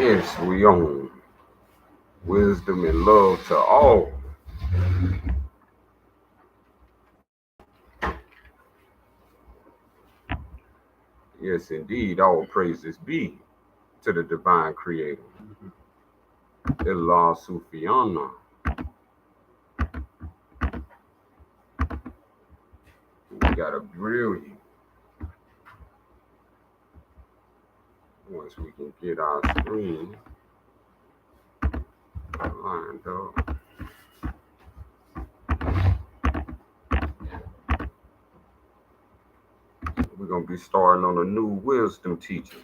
Yes, we own wisdom and love to all. Yes, indeed, all praises be to the divine creator. Allah Sufiana. We got a brilliant. Once we can get our screen lined up. We're going to be starting on a new wisdom teaching.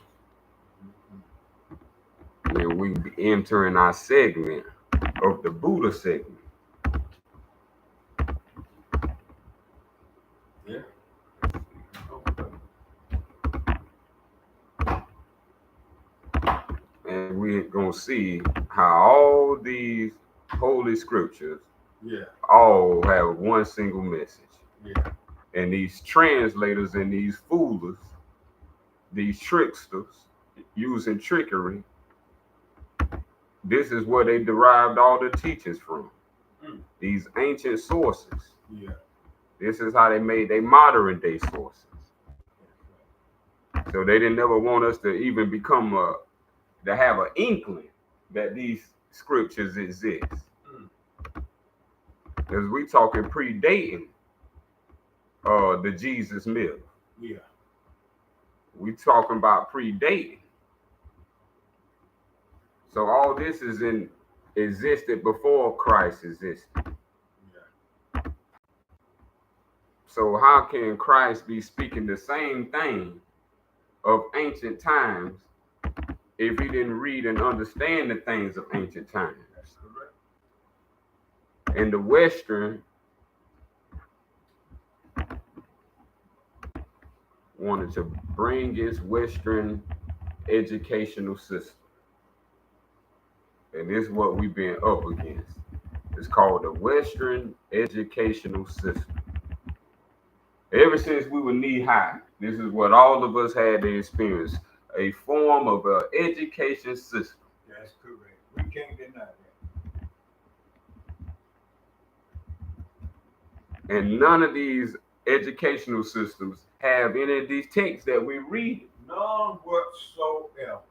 And we be entering our segment of the Buddha segment. Yeah. And we're going to see how all these holy scriptures all have one single message. Yeah. And these translators and these foolers, these tricksters using trickery, this is where they derived all the teachings from. These ancient sources. Yeah. This is how they made their modern day sources. So they didn't never want us to even become to have an inkling that these scriptures exist. Because we talking predating the Jesus myth. Yeah. We talking about predating. So all this is existed before Christ existed. Yeah. So how can Christ be speaking the same thing of ancient times if he didn't read and understand the things of ancient times? That's correct. And the Western wanted to bring its Western educational system. And this is what we've been up against. It's called the Western educational system. Ever since we were knee high, this is what all of us had to experience, a form of an education system. That's correct. We can't deny that. And none of these educational systems have any of these texts that we read. None whatsoever.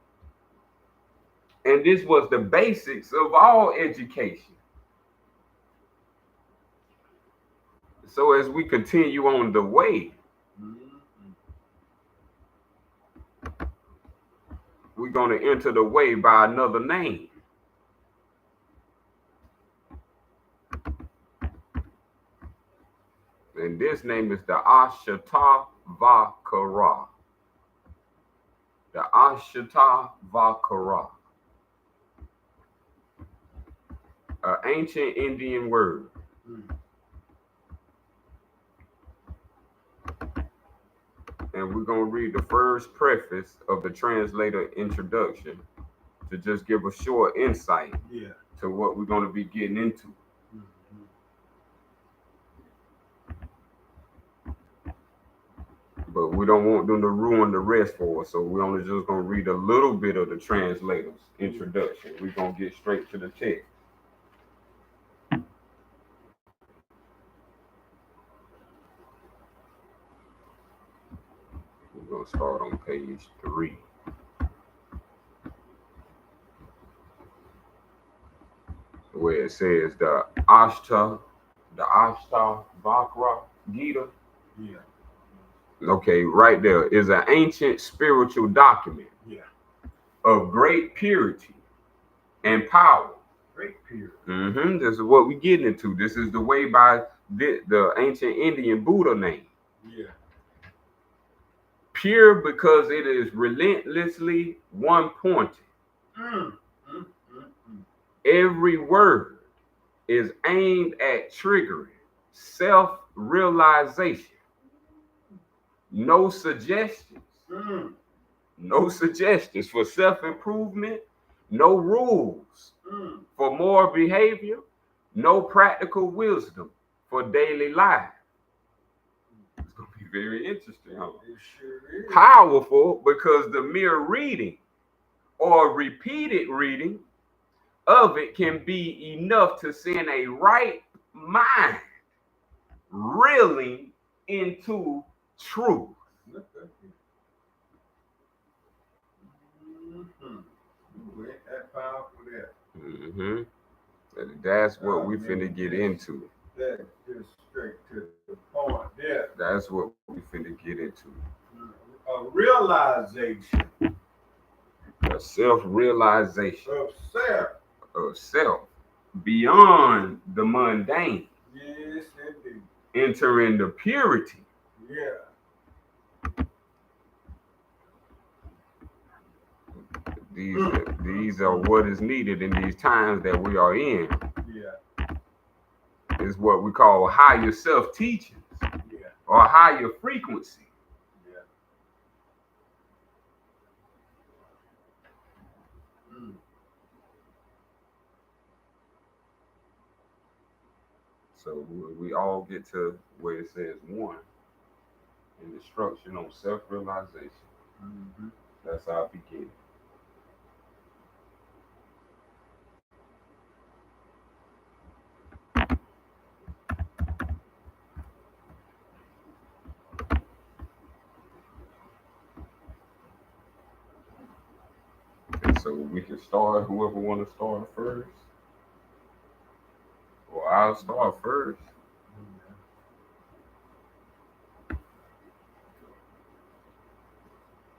And this was the basics of all education. So as we continue on the way, we're going to enter the way by another name. And this name is the Ashatavakara. The Ashatavakara. An ancient Indian word. And we're going to read the first preface of the translator introduction to just give a short insight to what we're going to be getting into. But we don't want them to ruin the rest for us, so we're only just going to read a little bit of the translator's introduction. We're going to get straight to the text. We're going to start on page 3. Where it says the Ashtavakra Gita. Yeah. Okay, right there is an ancient spiritual document of great purity and power. Great purity. This is what we're getting into. This is the way by the ancient Indian Buddha name. Yeah. Pure because it is relentlessly one-pointed. Every word is aimed at triggering self-realization. No suggestions. No suggestions for self-improvement. No rules for moral behavior. No practical wisdom for daily life. It's going to be very interesting. Huh? It sure is. Powerful because the mere reading or repeated reading of it can be enough to send a right mind reeling into truth. Ain't that powerful there? Mm-hmm. That's what we finna get into. That just straight to the point there. That's what we finna get into. A realization A self-realization of self. of self beyond the mundane, Yes, indeed. entering the purity. Yeah. These are what is needed in these times that we are in. Yeah. Is what we call higher self teachings, Yeah. or higher frequency. Yeah. So we all get to where it says one, in instruction on self-realization. Mm-hmm. That's how it begins. And so we can start, whoever want to start first. Or I'll start first.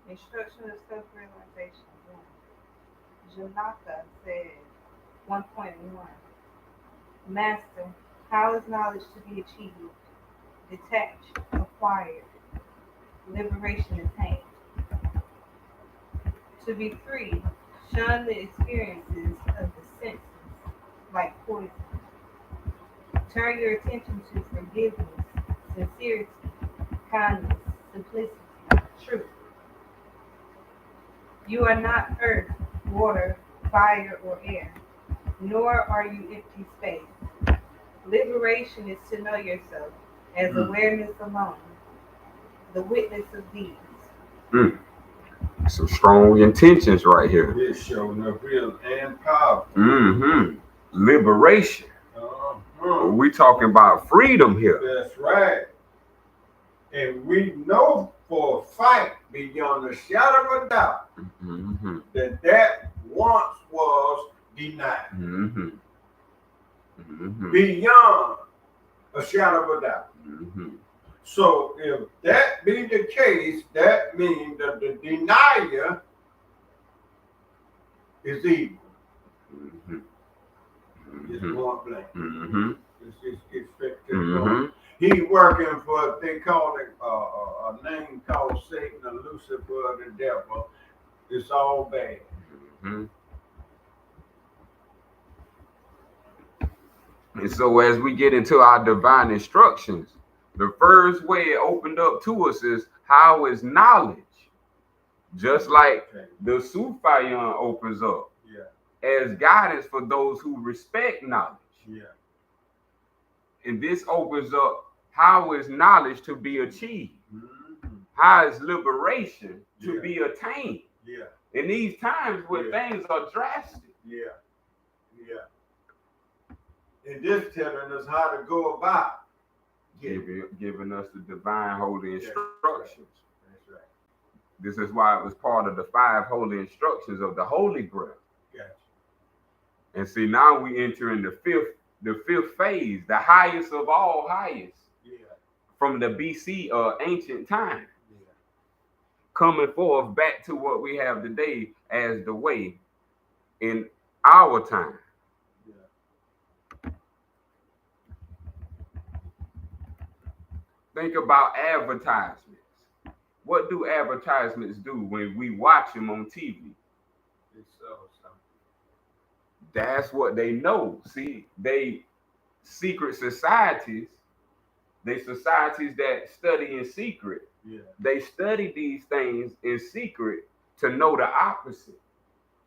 Instruction of self-realization. Janaka said 1.1. Master, how is knowledge to be achieved? Detached, acquired, liberation attained. To be free, shun the experiences of the senses like poison. Turn your attention to forgiveness, sincerity, kindness, simplicity, truth. You are not earth, water, fire, or air, nor are you empty space. Liberation is to know yourself as awareness alone, the witness of deeds. Some strong intentions right here. It's showing up real and powerful. Mm-hmm. Liberation. Uh-huh. We talking about freedom here. That's right. And we know for a fact, beyond a shadow of a doubt, Mm-hmm. that once was denied. Mm-hmm. Mm-hmm. Beyond a shadow of a doubt. Mm-hmm. So if that be the case, that means that the denier is evil. Mm-hmm. It's point blank. Mm-hmm. It's straight to the Mm-hmm. point. He working for, they call it a name called Satan or Lucifer, the devil. It's all bad. Mm-hmm. And so as we get into our divine instructions, the first way it opened up to us is how is knowledge. Just like the Sufian opens up as guidance for those who respect knowledge. Yeah. And this opens up how is knowledge to be achieved. Mm-hmm. How is liberation to be attained. Yeah. In these times where things are drastic. Yeah. Yeah. And this telling us how to go about giving us the divine holy instructions. That's right. This is why it was part of the 5 holy instructions of the Holy Breath. Gotcha. And see, now we enter in the fifth phase, the highest of all highest. Yeah. From the BC ancient time. Yeah. Coming forth back to what we have today as the way in our time. Think about advertisements. What do advertisements do when we watch them on TV? That's what they know. See, they secret societies, they societies that study in secret. Yeah. They study these things in secret to know the opposite.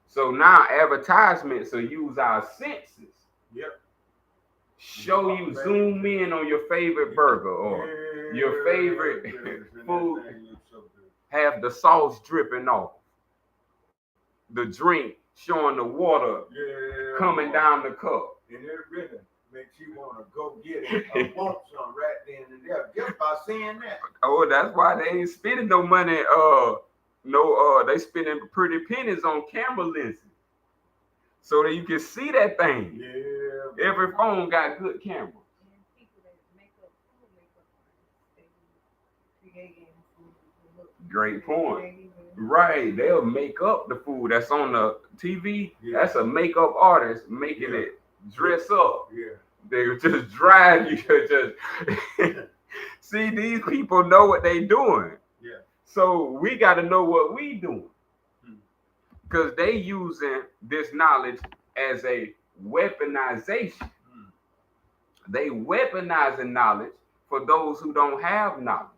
So now advertisements will use our senses. Yep. Show you, zoom in on your favorite burger or your favorite food, have the sauce dripping off. the drink, showing the water coming down the cup. And it really makes you want to go get it. I want some right then and there just by seeing that. Oh, that's why they ain't spending no money. They spending pretty pennies on camera lenses, so that you can see that thing. Yeah. Every phone got good cameras. And people that make up food, they creating food to look Great point. creative and- Right, they'll make up the food that's on the TV. Yeah. That's a makeup artist making it dress up. Yeah. They just drive you to just see, these people know what they doing. Yeah. So we got to know what we doing, because they using this knowledge as a weaponization. They weaponizing knowledge for those who don't have knowledge.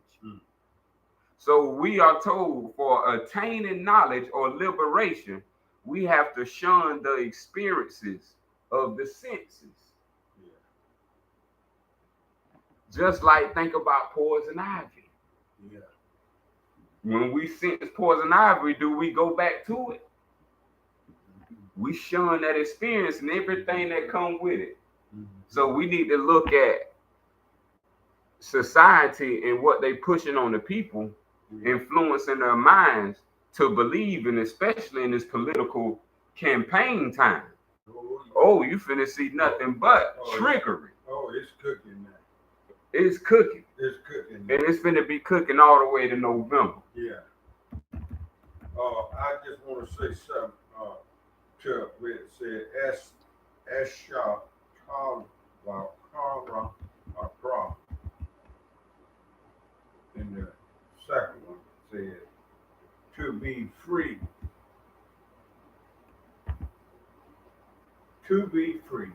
So we are told, for attaining knowledge or liberation, we have to shun the experiences of the senses. Just like, think about poison ivy. Yeah. When we sense poison ivy, do we go back to it? We shun that experience and everything that come with it. So we need to look at society and what they pushing on the people, influencing their minds to believe in, especially in this political campaign time. Oh, you finna see nothing but trickery. Oh, it's cooking now. It's cooking. It's cooking now. And it's finna be cooking all the way to November. Yeah. I just want to say something to where it said Esha Kara Akra. And the second one said to be free. To be free.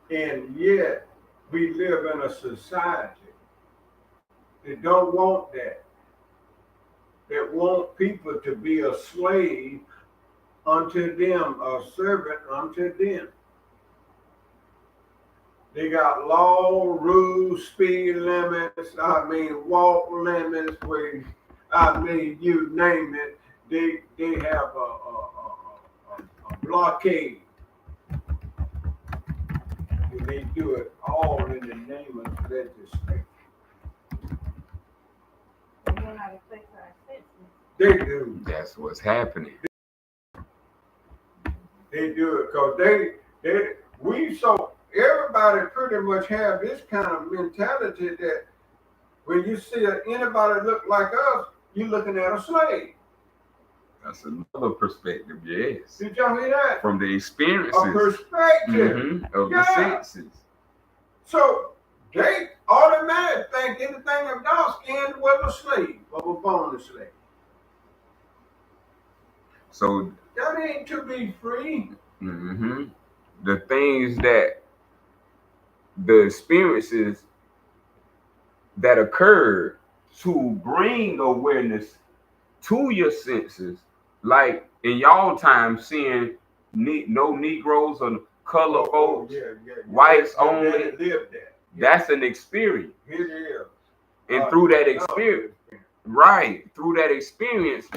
And yet we live in a society that don't want that. That want people to be a slave unto them, a servant unto them. They got law, rules, speed limits, walk limits, you name it. They have a blockade. And they do it all in the name of legislation. We know how to place our senses. They do. That's what's happening. They do it because everybody pretty much have this kind of mentality that when you see anybody look like us, you're looking at a slave. That's another perspective, yes. Did y'all hear that? From the experiences A perspective. of the senses. So they automatically think anything of dark skin was a slave, or was born a slave. So That ain't to be free. the things that the experiences that occurred to bring awareness to your senses, like in y'all time, seeing no Negroes or color folks, whites only. Lived that. That's an experience. It is. And through that experience, through that experience,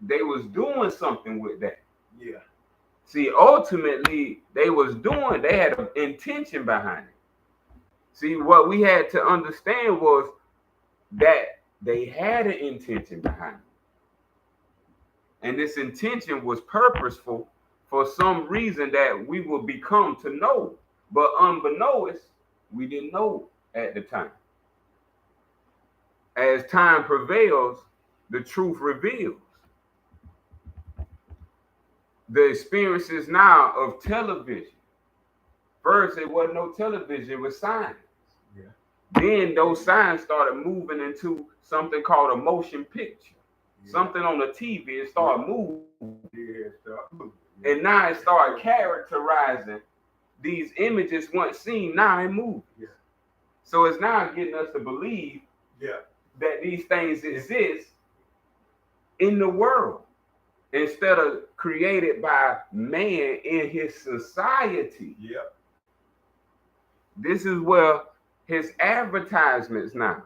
they was doing something with that. Yeah. See, ultimately, they had an intention behind it. See, what we had to understand was that they had an intention behind it. And this intention was purposeful for some reason that we will become to know. But unbeknownst, we didn't know at the time. As time prevails, the truth reveals. The experiences now of television. First, it wasn't no television, it was signs. Yeah. Then those signs started moving into something called a motion picture. Yeah. Something on the TV, it started moving. Yeah. And now it started characterizing these images once seen, now in movies. Yeah. So it's now getting us to believe that these things exist in the world instead of created by man in his society. Yeah. This is where his advertisements now,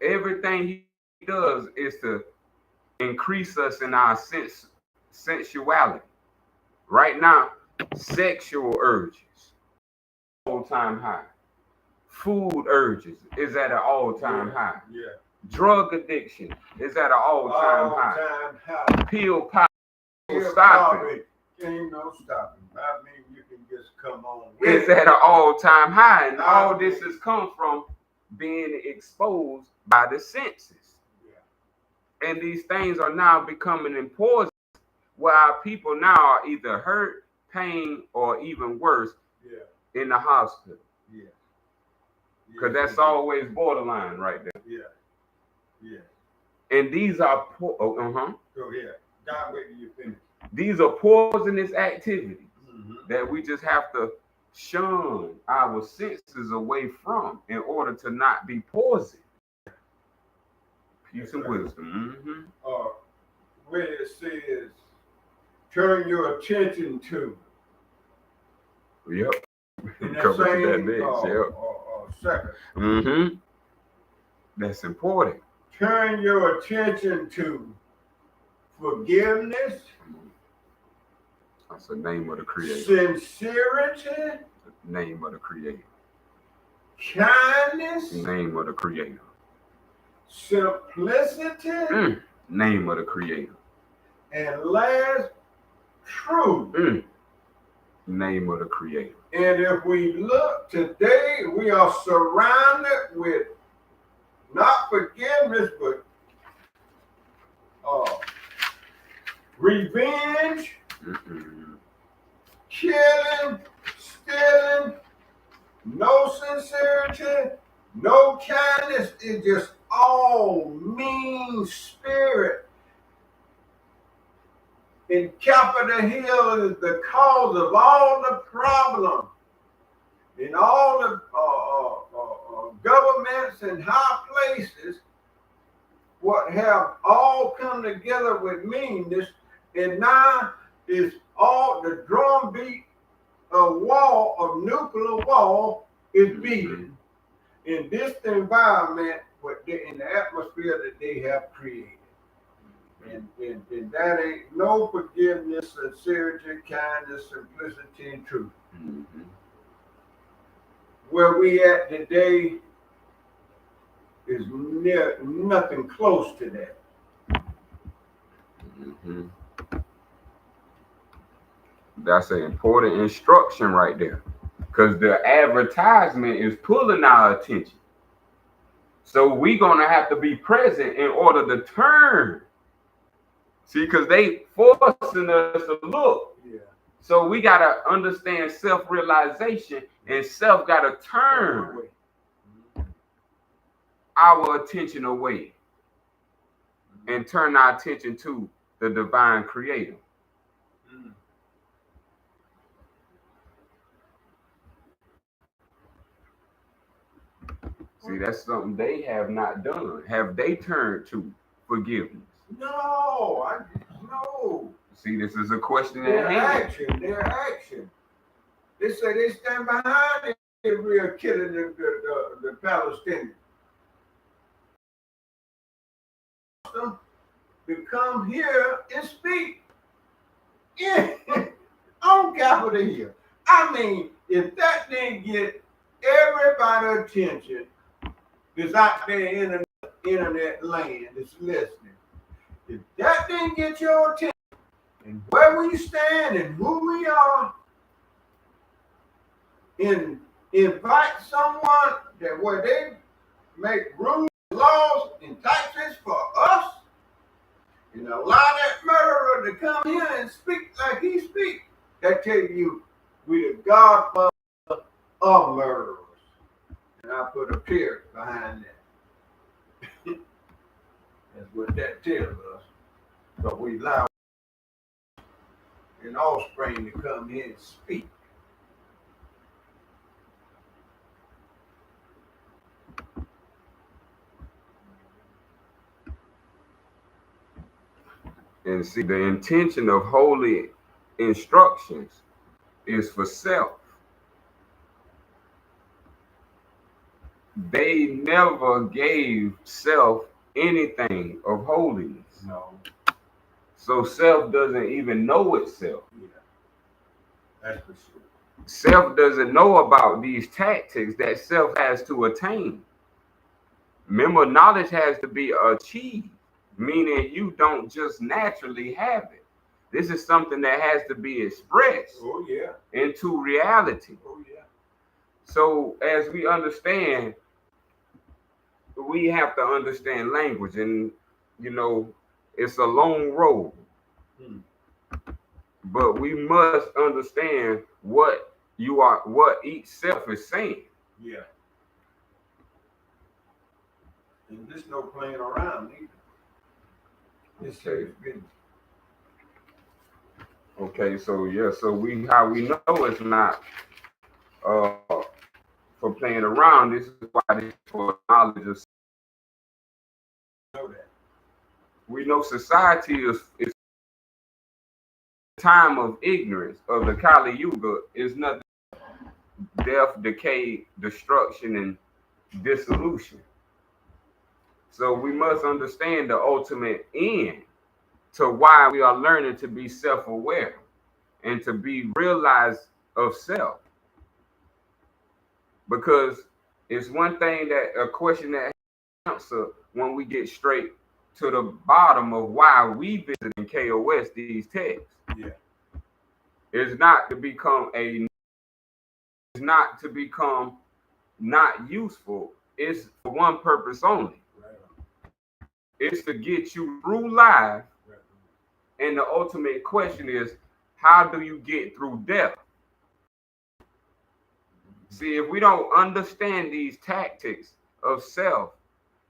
everything it does is to increase us in our sensuality. Right now, sexual urges, all-time high. Food urges is at an all-time high. Yeah. Drug addiction is at an all-time high. Pill pop, stopping. Ain't no stopping. I mean, you can just come on. It's at an all-time high, and all this has come from being exposed by the senses. Yeah. And these things are now becoming important, where our people now are either hurt, pain, or even worse, in the hospital. Yeah. Because that's always borderline right there. Yeah. Yeah. And these are poor. Go ahead. God, wait till you finish. These are poisonous activities that we just have to shun our senses away from in order to not be poisoned. Peace and wisdom. Where it says, turn your attention to. Yep. In that same second. That's important. Turn your attention to forgiveness. That's the name of the Creator. Sincerity. The name of the Creator. Kindness. Name of the Creator. Simplicity. Name of the Creator. And last, truth. Name of the Creator. And if we look today, we are surrounded with not forgiveness, but revenge, killing, stealing, no sincerity, no kindness. It's just all mean spirit. And Capitol Hill is the cause of all the problems in all the governments and high places. What have all come together with meanness, and now is all the drumbeat of nuclear war is beating in this environment, in the atmosphere that they have created. And that ain't no forgiveness, sincerity, kindness, simplicity, and truth. Where we at today is nothing close to that. That's an important instruction right there, because the advertisement is pulling our attention. So we're gonna have to be present in order to turn. See, because they forcing us to look. Yeah. So we gotta understand self-realization, and self gotta turn our attention away and turn our attention to the divine Creator. See, that's something they have not done. Have they turned to forgiveness? No. See, this is a question. Their action. They say they stand behind Israel killing the Palestinians. To come here and speak on Capitol Hill. I mean, if that didn't get everybody's attention that's out there in the internet land that's listening, if that didn't get your attention, and where we stand and who we are, and invite someone that where they make rules, laws, and taxes for us, and allow that murderer to come here and speak like he speaks, that tell you we the godfather of murderers. And I put a period behind that. That's what that tells us. But we allow an offspring to come here and speak. And see, the intention of holy instructions is for self. They never gave self anything of holiness. No. So self doesn't even know itself. Yeah. That's for sure. Self doesn't know about these tactics that self has to attain. Remember, knowledge has to be achieved, meaning you don't just naturally have it. This is something that has to be expressed into reality. Oh, yeah. So as we understand, we have to understand language, and it's a long road. But we must understand what each self is saying. Yeah. And there's no playing around either. It's serious business. Okay, so how we know it's not for playing around. This is why this is for knowledge of. Know that. We know society is time of ignorance of the Kali Yuga is nothing but death, decay, destruction, and dissolution. So we must understand the ultimate end to why we are learning to be self-aware and to be realized of self. Because it's one thing that a question that answer when we get straight to the bottom of why we visit in K.O.S. these texts. Yeah. Is not to become not useful. It's for one purpose only. Right. It's to get you through life. Right. And the ultimate question is, how do you get through death? See, if we don't understand these tactics of self,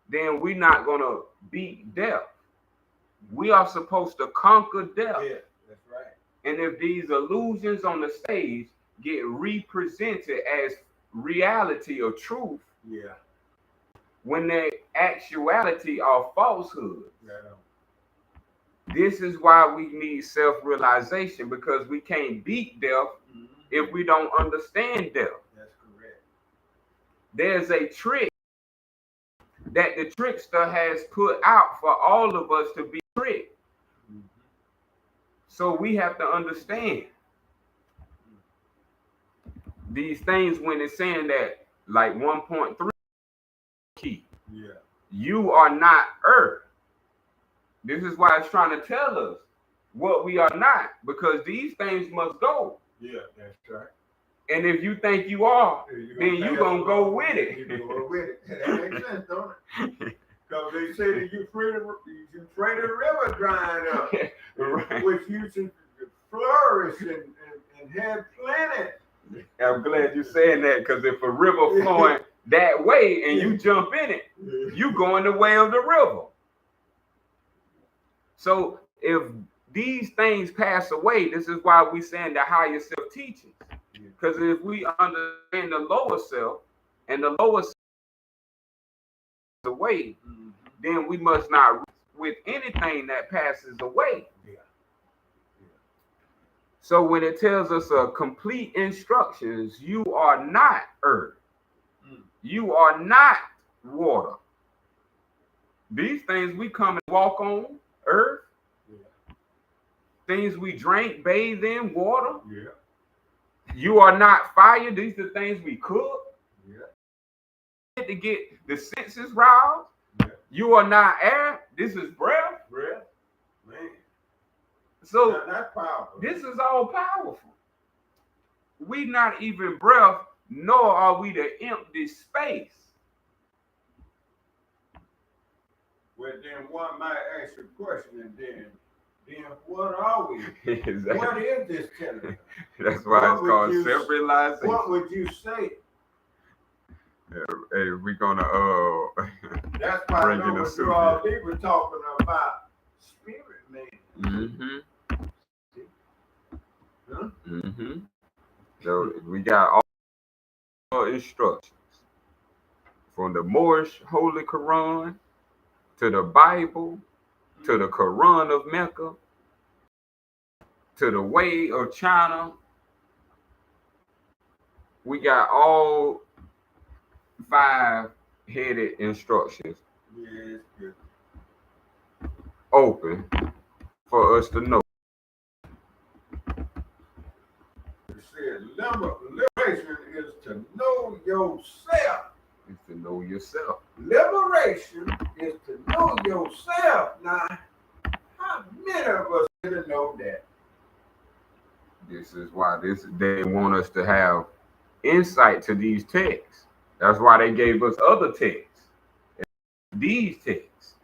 then we're not going to beat death. We are supposed to conquer death. Yeah, that's right. And if these illusions on the stage get represented as reality or truth, yeah, when they actuality are falsehood. Yeah. This is why we need self-realization, because we can't beat death if we don't understand death. That's correct. There's a trick that the trickster has put out for all of us to be tricked. So we have to understand these things when it's saying that, like 1.3 key. Yeah. You are not earth. This is why it's trying to tell us what we are not, because these things must go. Yeah, that's right. And if you think you are, then you're going to go with it. You go with it. That makes sense, don't it? Because they say that you pray the river drying up, Right. which you should flourish and have plenty. I'm glad you're saying that, because if a river flowing that way and you jump in it, you go in the way of the river. So if these things pass away, this is why we saying the higher self teachings. Because if we understand the lower self and the lower self is away, then we must not with anything that passes away. So when it tells us complete instructions, you are not earth. You are not water. These things we come and walk on, earth. Things we drink, bathe in, water. You are not fire. These are things we cook. To get the senses roused. You are not air. This is breath. Man. So that's powerful. This is all powerful. We not even breath, nor are we the empty space. Well, then one might ask a question, and then what are we? Exactly. What is this telling us? That's why it's called self-realization. What would you say? Hey, we're gonna that's why bring I know in a what you all people talking about spirit, man. So we got all instructions from the Moorish Holy Quran to the Bible to the Quran of Mecca to the Way of China. We got all 5-headed instructions. Yes, good. open for us to know. It says liberation is to know yourself. It's to know yourself. Liberation is to know yourself. Now, how many of us didn't know that? This is why they want us to have insight to these texts. That's why they gave us other texts, these texts.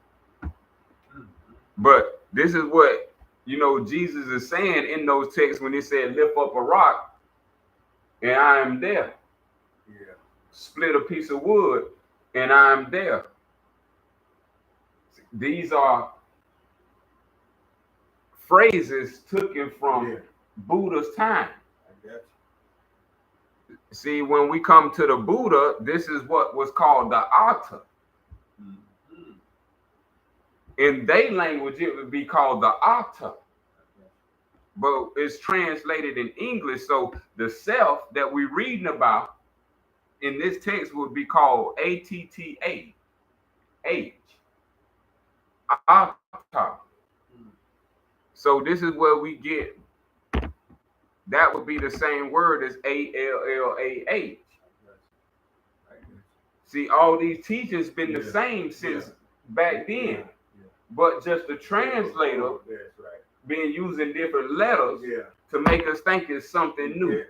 But this is what, Jesus is saying in those texts when he said, lift up a rock and I am there. Yeah. Split a piece of wood and I am there. These are phrases taken from Buddha's time. See, when we come to the Buddha, this is what was called the altar. Mm-hmm. In their language, it would be called the altar. But it's translated in English, so the self that we're reading about in this text would be called A-T-T-A, H, altar. So this is where we get, that would be the same word as A-L-L-A-H. See, all these teachings been the same since back then, but just the translator been using different letters to make us think it's something new.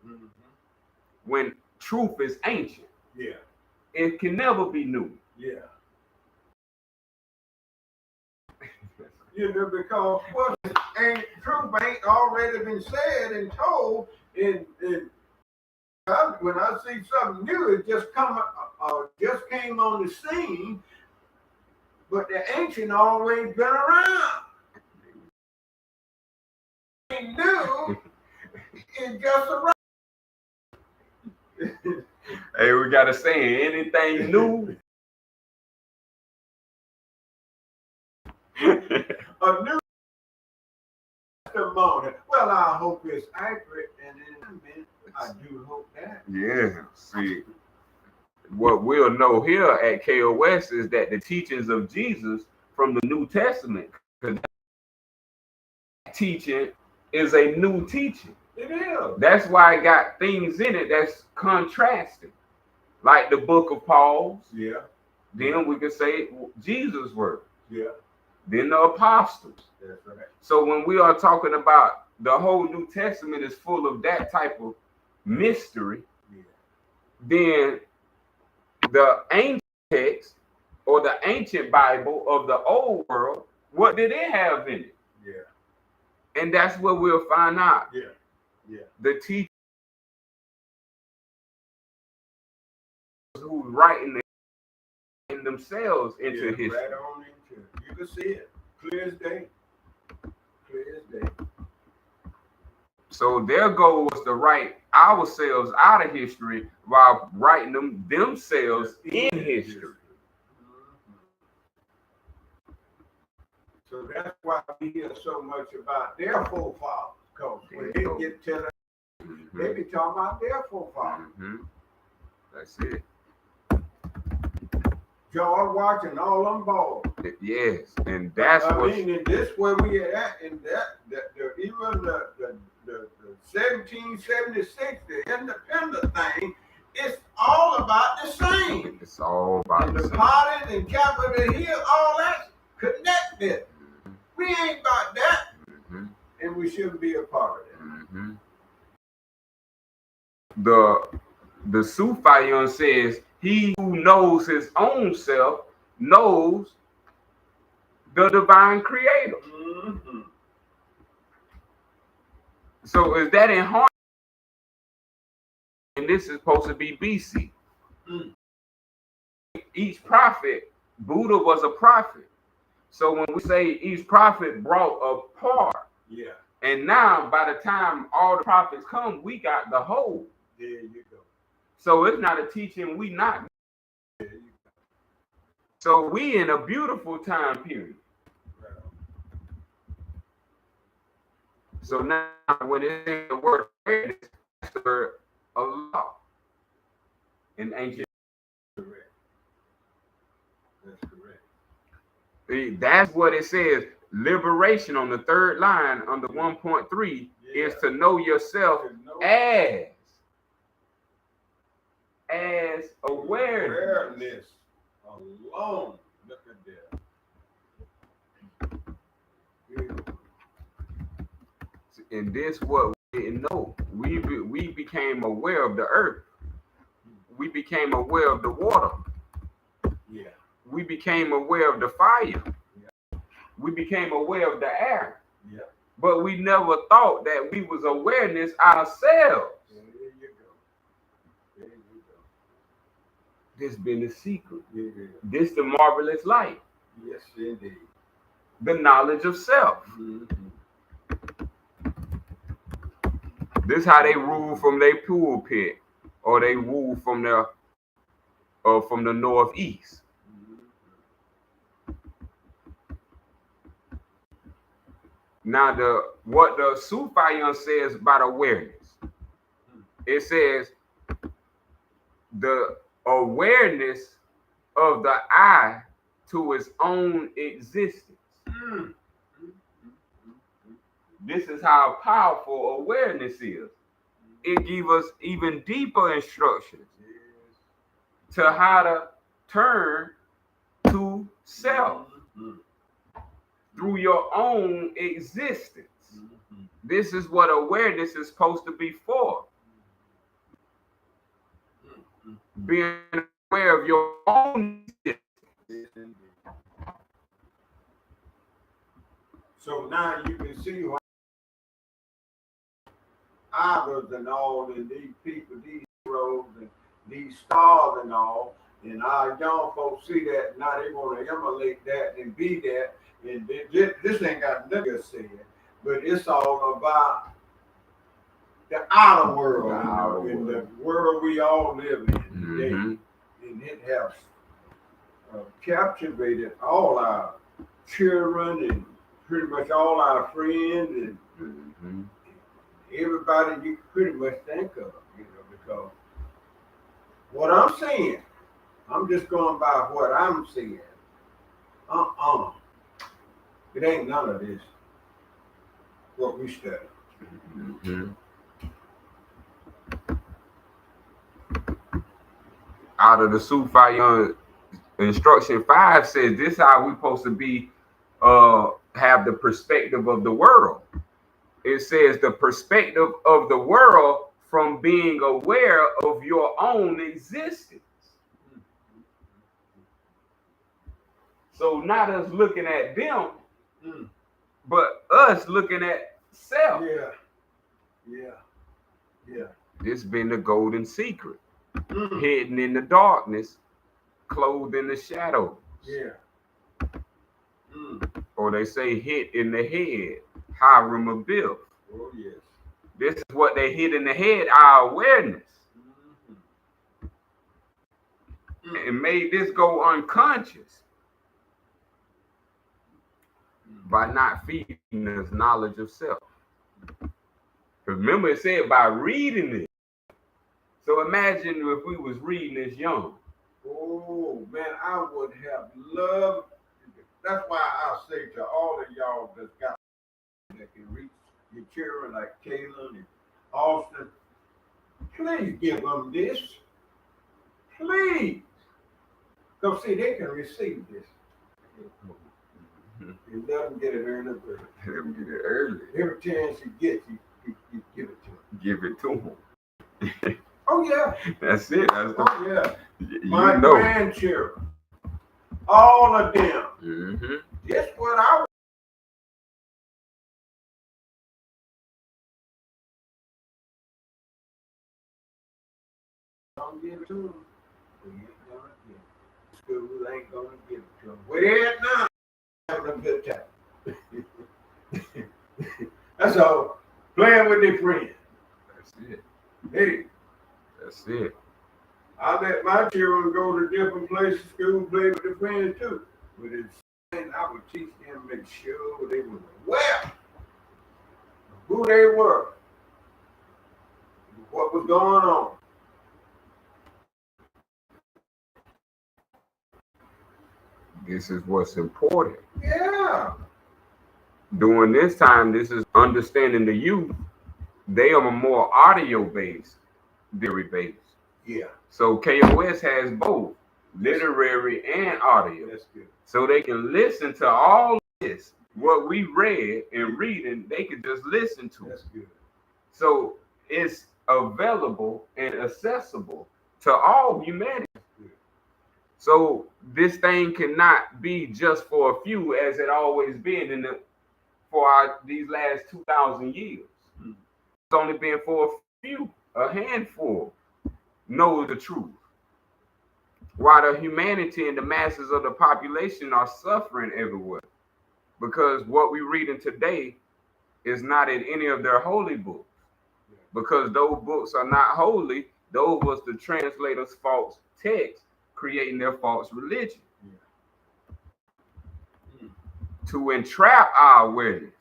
Mm-hmm. When truth is ancient, it can never be new. Because what ain't truth ain't already been said and told. When I see something new, it just came on the scene. But the ancient always been around. Ain't new. It's just around. Hey, we gotta say anything new. A new testimony. Well, I hope it's accurate, and I do hope that. Yeah. See, what we'll know here at K.O.S. is that the teachings of Jesus from the New Testament, because that teaching is a new teaching. It is. That's why it got things in it that's contrasting, like the book of Paul's. Yeah. Then we could say Jesus' word. Yeah. Then the apostles. That's right. So when we are talking about the whole New Testament is full of that type of mystery, then the ancient text or the ancient Bible of the old world, what did it have in it? Yeah. And that's what we'll find out. Yeah. Yeah. The teachers who writing themselves into history. Right on into it. You can see it. Clear as day. Clear as day. So their goal was to write ourselves out of history while writing themselves in history. So that's why we hear so much about their forefathers. Because when they get to they be talking about their forefathers. Mm-hmm. That's it. George Washington, all them balls. Yes, and that's I mean, and this where we at, and even the 1776, the independent thing, it's all about the same. It's all about and the the same. parties and Capitol Hill, all that connected. Mm-hmm. We ain't about that, and we shouldn't be a part of that. Mm-hmm. The Sufian says, he who knows his own self knows the divine creator. Mm-hmm. So is that in harmony? And this is supposed to be BC. Each prophet, Buddha was a prophet. So when we say each prophet brought a part, and now by the time all the prophets come, we got the whole. There you go. So it's not a teaching we not. So we in a beautiful time period. So now when it's in the word, it's a law in ancient. Correct. That's correct. That's what it says. Liberation on the third line under 1.3 is to know yourself as awareness alone. Look at that. And this what we didn't know. We became aware of the earth. We became aware of the water. Yeah. We became aware of the fire. Yeah. We became aware of the air. Yeah. But we never thought that we was awareness ourselves. There you go. There you go. This been the secret. Yeah. This the marvelous light. Yes, indeed. The knowledge of self. Mm-hmm. This how they rule from their pulpit, or they rule from the northeast. Now what the Sufian says about awareness, it says the awareness of the I to its own existence. This is how powerful awareness is. It gives us even deeper instructions to how to turn to self through your own existence. This is what awareness is supposed to be for. Being aware of your own existence. So now you can see why idols and all, and these people, these heroes and these stars and all, and our young folks see that now they want to emulate that and be that. And this ain't got nothing to say, but it's all about the outer world, in the world we all live in today. And it has captivated all our children and pretty much all our friends and everybody you pretty much think of, because what I'm saying, I'm just going by what I'm seeing. It ain't none of this what we study. Out of the Sufian instruction 5 says this how we supposed to be have the perspective of the world. It says the perspective of the world from being aware of your own existence. So not us looking at them, but us looking at self. Yeah. This been the golden secret. Hidden in the darkness, clothed in the shadows. Or they say hit in the head, Hiram of Bill. Oh, yes. This is what they hit in the head, our awareness. And made this go unconscious by not feeding us knowledge of self. Remember, it said by reading it. So imagine if we was reading this young. Oh, man, I would have loved. That's why I say to all of y'all that can reach your children like Kayla and Austin, please give them this. Please. Because see, they can receive this. You let them get it early. Let them get it early. Every chance you get, you give it to them. Give it to them. Oh, yeah. That's it. That's the, my grandchildren, all of them. Guess what I don't give it to them. We ain't gonna give it. School ain't gonna give it to them. Where now? Having a good time. That's all. Playing with their friends. That's it. Hey. That's it. I let my children go to different places, school, play with their friends too. But I would teach them, make sure they were aware of who they were, what was going on. This is what's important. Yeah. During this time, this is understanding the youth. They are more audio based, theory based. Yeah. So KOS has both literary and audio. That's good. So they can listen to all this, what we read and reading, they can just listen to. That's good. So it's available and accessible to all humanity. So this thing cannot be just for a few, as it always been these last 2,000 years. It's only been for a few, a handful, know the truth. While the humanity and the masses of the population are suffering everywhere, because what we're reading today is not in any of their holy books. Because those books are not holy, those was the translators' false text, creating their false religion. To entrap our awareness.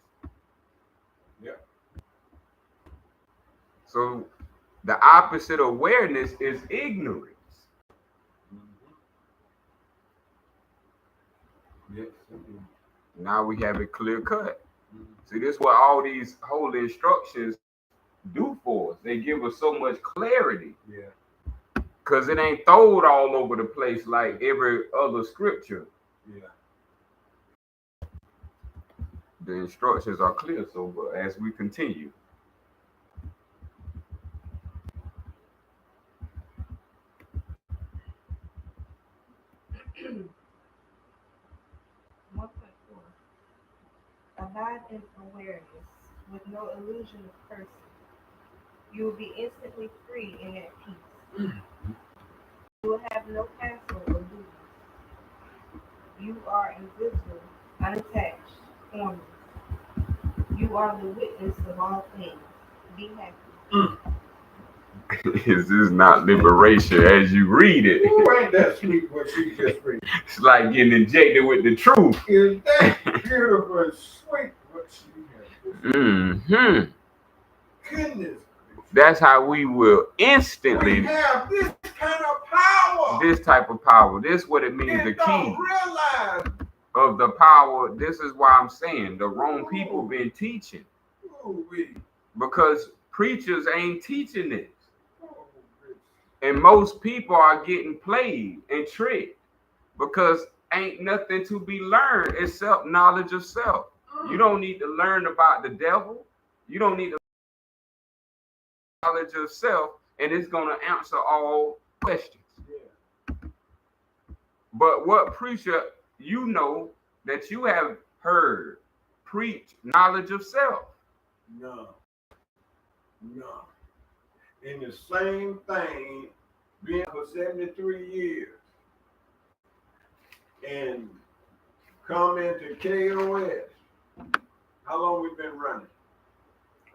So the opposite of awareness is ignorance. Now we have it clear cut. See, this is what all these holy instructions do for us. They give us so much clarity. Because it ain't thrown all over the place like every other scripture. The instructions are clear. So as we continue. Abide in awareness, with no illusion of person. You will be instantly free and at peace. You will have no castle or duty. You are invisible, unattached, formless. You are the witness of all things. Be happy. This is not liberation as you read it. Ain't that sweet what she just read? It's like getting injected with the truth. Is that beautiful and sweet what she has? Mm-hmm. Goodness. That's how we will instantly we have this kind of power. This type of power. This is what it means. And the don't key realize of the power. This is why I'm saying the wrong people been teaching. Because preachers ain't teaching this. And most people are getting played and tricked because ain't nothing to be learned except knowledge of self. You don't need to learn about the devil. You don't need to learn knowledge of self, and it's going to answer all questions. But what preacher you know that you have heard preach knowledge of self? No. In the same thing, being for 73 years and come into K.O.S. How long we been running?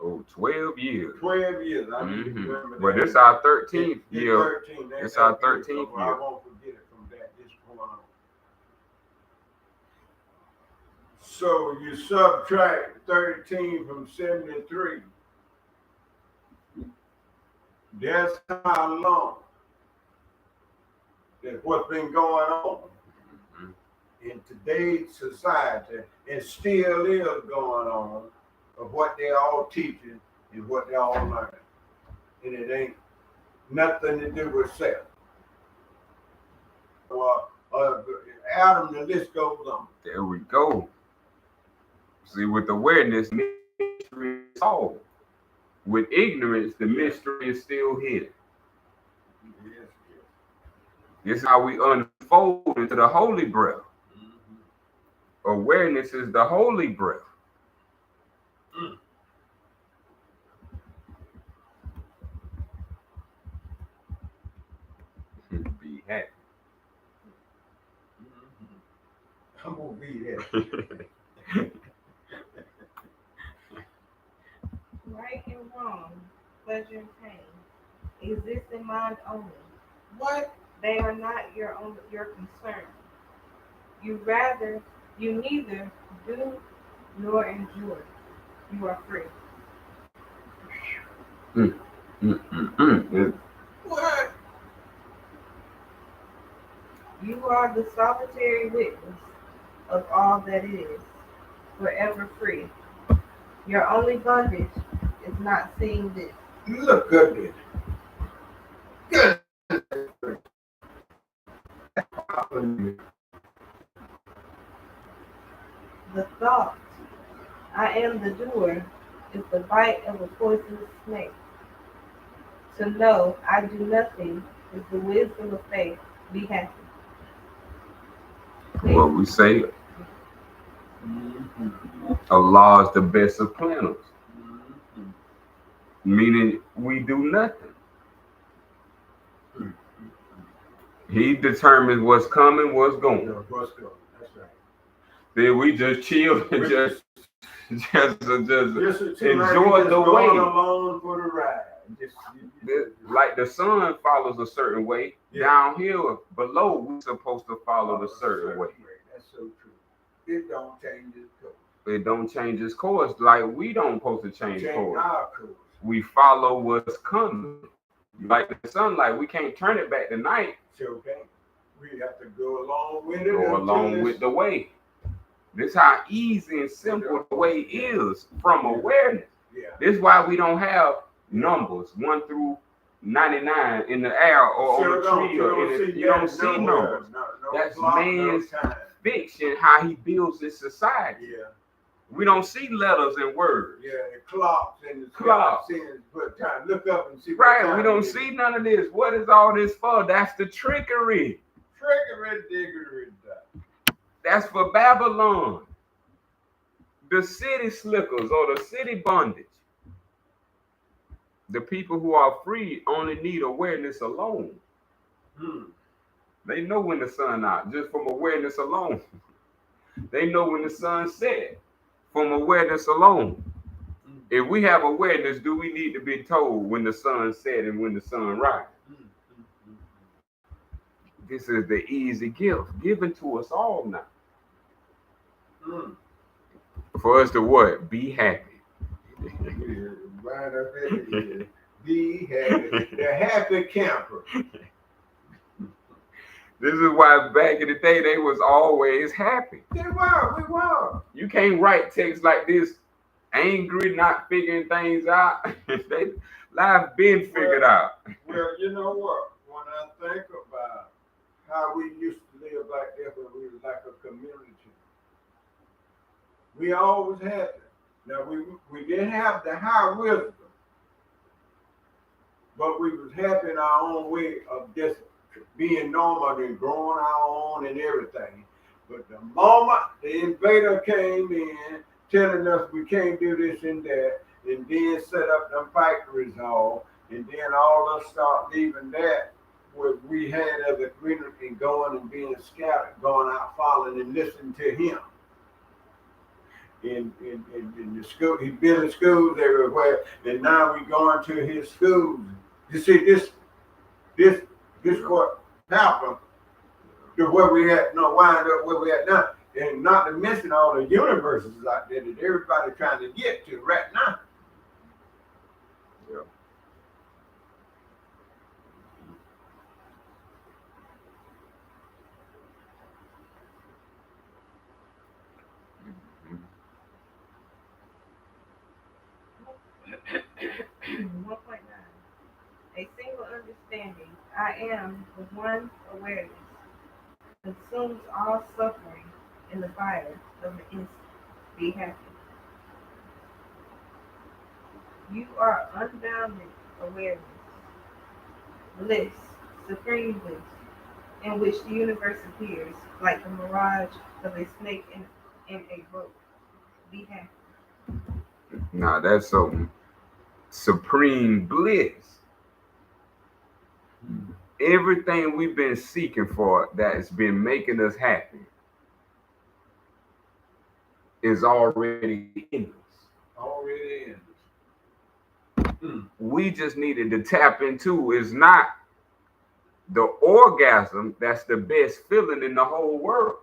Oh, 12 years. 12 years. I need to remember Well, that. this our 13th year. 13. It's our 13th year. year. I won't forget it from that. This point on. So you subtract 13 from 73. That's how long that what's been going on in today's society and still is going on of what they're all teaching and what they're all learning. And it ain't nothing to do with self. Adam, the list goes on. There we go. See, with awareness, mystery is solved. With ignorance, the mystery is still hidden. Yes. This is how we unfold into the holy breath. Awareness is the holy breath. Be happy. I'm gonna be happy. Right and wrong, pleasure and pain, exist in mind only. What? They are not your concern. You neither do nor enjoy. You are free. What? You are the solitary witness of all that is, forever free. Your only bondage is not seeing this. Look at this. Good. The thought, I am the doer, is the bite of a poisonous snake. To know I do nothing is the wisdom of faith. Be happy. What we say, Mm-hmm. Allah is the best of planners, Mm-hmm. meaning we do nothing. He determines what's coming, what's going. What's going? That's right. Then we just chill and just enjoy like the way. Along for the ride. Like the sun follows a certain way, downhill, below we're supposed to follow a certain way. That's so true. It don't change its course. It don't change its course. Like we don't supposed to change course. Our course. We follow what's coming. Like the sunlight, we can't turn it back to night. Sure can. We have to go along with it. Go along with the way. This is how easy and simple the way is from awareness. Yeah. This is why we don't have numbers 1 through 99 in the air or on the tree or in it. You don't see numbers. No, that's man's fiction, how he builds his society. Yeah. We don't see letters and words. Yeah, the clocks and the clocks. But time, look up and see. Right, we don't see none of this. What is all this for? That's the trickery. Trickery, diggery, that's for Babylon. The city slickers or the city bondage. The people who are free only need awareness alone. They know when the sun out just from awareness alone. They know when the sun set from awareness alone. If we have awareness, do we need to be told when the sun set and when the sun rises? This is the easy gift given to us all now. For us to what? Be happy. Right up there. Be happy. The happy camper. This is why back in the day they was always happy. We were. You can't write text like this, angry, not figuring things out. Life been figured out. Well, you know what? When I think about how we used to live back there when we were like a community, we always had it. Now we didn't have the high wisdom, but we was happy in our own way of just being normal and growing our own and everything. But the moment the invader came in, telling us we can't do this and that, and then set up them factories all, and then all of us start leaving that what we had as a community and going and being scattered, going out following and listening to him. In the school, he's building schools everywhere, and now we're going to his schools. You see, this what happened to where we at, wind up where we at now, and not to mention all the universities out there that everybody trying to get to right now. Yeah. A single understanding, I am the one awareness, consumes all suffering in the fire of the instant. Be happy. You are unbounded awareness, bliss, supreme bliss, in which the universe appears like the mirage of a snake in a rope. Be happy. Now that's some supreme bliss. Everything we've been seeking for that's been making us happy is already in us. Already in us. We just needed to tap into is not the orgasm that's the best feeling in the whole world.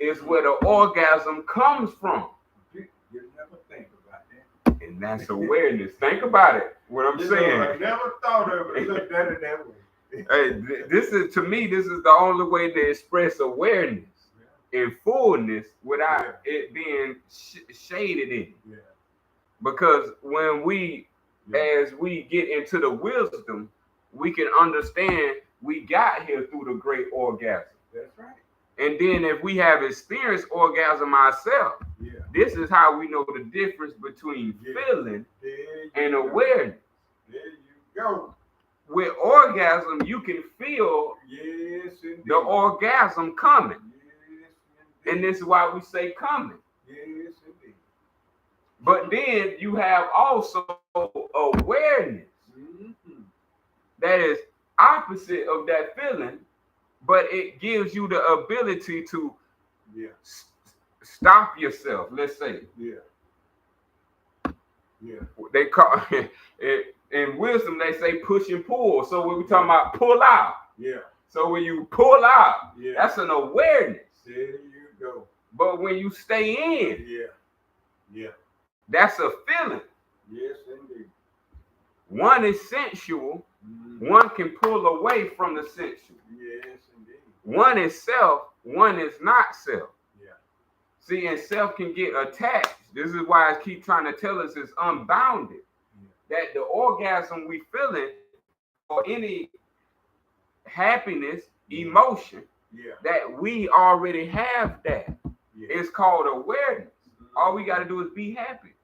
It's where the orgasm comes from. You never think about that. And that's awareness. Think about it. What I'm saying. I never thought of it. Looked at it that way. Hey, this is to me. This is the only way to express awareness. in fullness without it being shaded in. Yeah. Because when we, as we get into the wisdom, we can understand we got here through the great orgasm. That's right. And then if we have experienced orgasm ourselves, this is how we know the difference between feeling and awareness. There you go. With orgasm, you can feel the orgasm coming. Yes, and this is why we say coming. Yes, indeed. But then you have also awareness that is opposite of that feeling, but it gives you the ability to stop yourself. Let's say, they call it in wisdom. They say push and pull. So when we talking about pull out, so when you pull out, that's an awareness. There you go. But when you stay in, that's a feeling. Yes, indeed. One is sensual. One can pull away from the sensual. Yes, indeed. One is self. One is not self. Yeah. See, and self can get attached. This is why I keep trying to tell us it's unbounded. That the orgasm we feeling or any happiness, emotion, that we already have that. It's called awareness. All we got to do is be happy.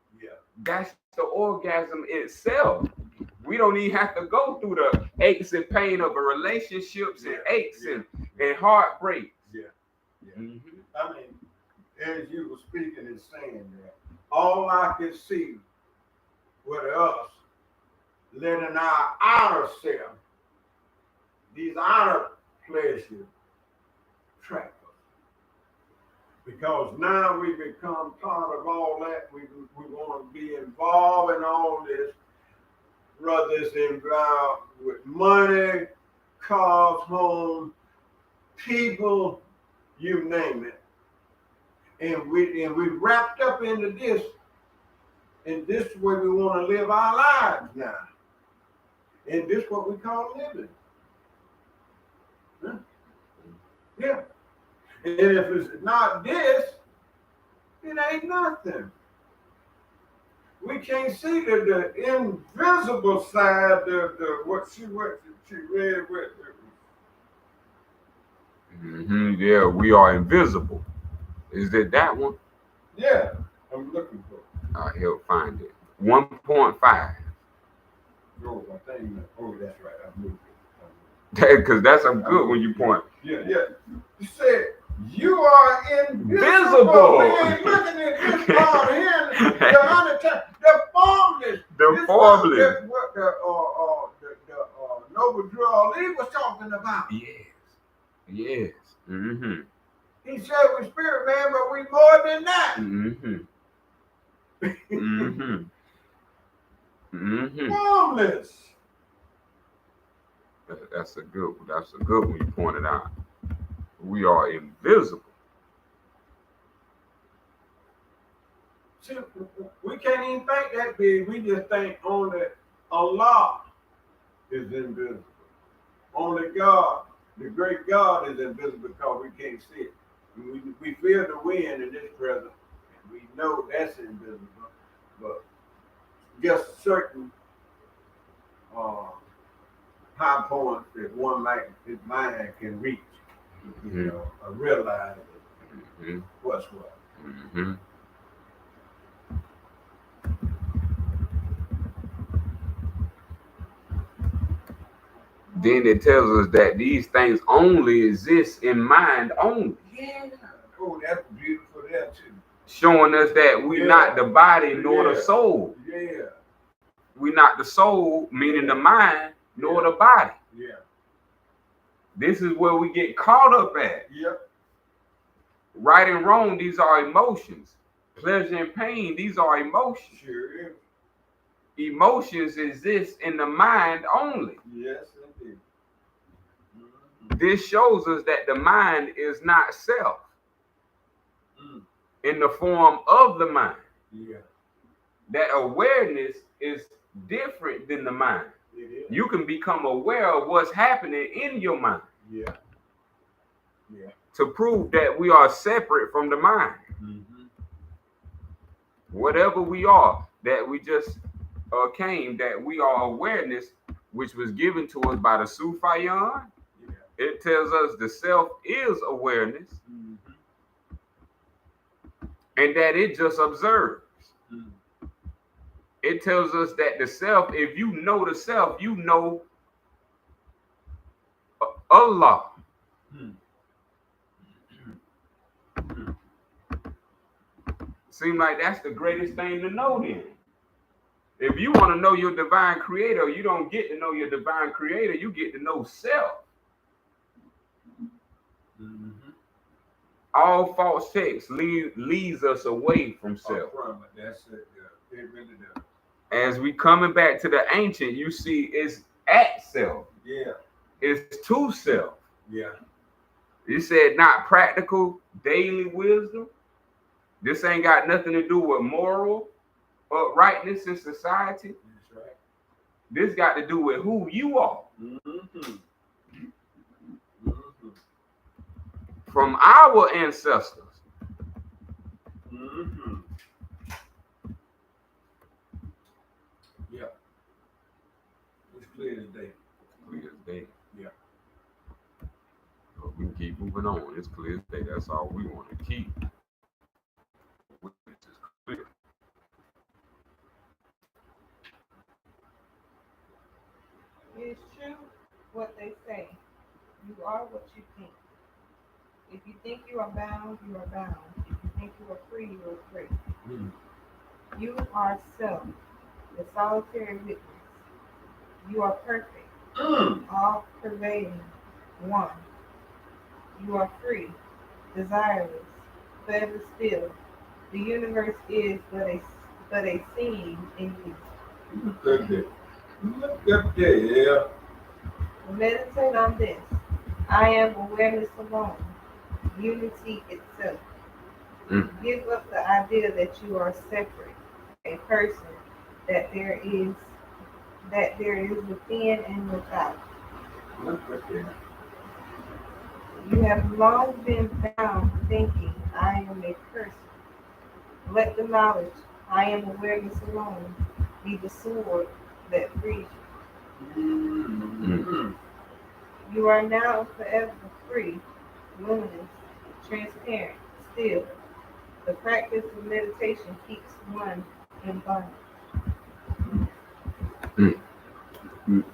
That's the orgasm itself. We don't even have to go through the aches and pain of a relationships and aches and heartbreaks. I mean, as you were speaking and saying that, all I could see with us letting our outer self, these outer pleasures, track us. Because now we become part of all that. We want to be involved in all this, whether it's involved with money, cars, home, people, you name it. And we wrapped up into this, and this is where we want to live our lives now. And this is what we call living. Yeah. And if it's not this, it ain't nothing. We can't see the invisible side of what she read with. Yeah, we are invisible. Is it that one? Yeah, I'm looking for it. I'll help find it. 1.5. Oh, I think. Oh, that's right. I moved it. Because that's a good when you point. Yeah. You said you are invisible. We ain't looking at this part here. The formless. The formless. That's what the Noble Drew Ali was talking about. Yes. He said we spirit man, but we more than that. Formless. That's a good one. That's a good one you pointed out. We are invisible. See, we can't even think that big. We just think only Allah is invisible. Only God, the great God, is invisible because we can't see it. We feel the wind in this present, and we know that's invisible. But just certain high points that one like his mind can reach, realize what's what. Then it tells us that these things only exist in mind only. Yeah. Oh, that's beautiful there too. Showing us that we're not the body nor the soul. Yeah. We're not the soul, meaning the mind, nor the body. Yeah. This is where we get caught up at. Yep. Right and wrong, these are emotions. Pleasure and pain, these are emotions. Sure is. Emotions exist in the mind only. Yes, indeed. This shows us that the mind is not self in the form of the mind. Yeah. That awareness is different than the mind. It is. You can become aware of what's happening in your mind. Yeah. to prove that we are separate from the mind. Whatever we are, that we just came, that we are awareness, which was given to us by the Sufian. It tells us the self is awareness, and that it just observes. It tells us that the self, if you know the self, you know Allah. Seems like that's the greatest thing to know then. If you want to know your divine creator, you don't get to know your divine creator, you get to know self. All false text leads us away from self. That's it. Yeah. It really does. As we coming back to the ancient, you see it's at self. Yeah. It's to self. Yeah. You said not practical daily wisdom. This ain't got nothing to do with moral uprightness in society. That's right. This got to do with who you are. From our ancestors. Yeah. It's clear as day. Clear as day. Yeah. But we can keep moving on. It's clear as day. That's all we want to keep. Which is clear. It's true what they say. You are what you think. If you think you are bound, you are bound. If you think you are free, you are free. You are self, the solitary witness. You are perfect, all pervading, one. You are free, desireless, forever still. The universe is but a scene in you. Look there, yeah. Meditate on this. I am awareness alone. Unity itself. Give up the idea that you are separate, a person, that there is within and without. You have long been bound thinking I am a person. Let the knowledge I am awareness alone be the sword that frees you. You are now forever free, luminous, transparent, still. The practice of meditation keeps one in bondage.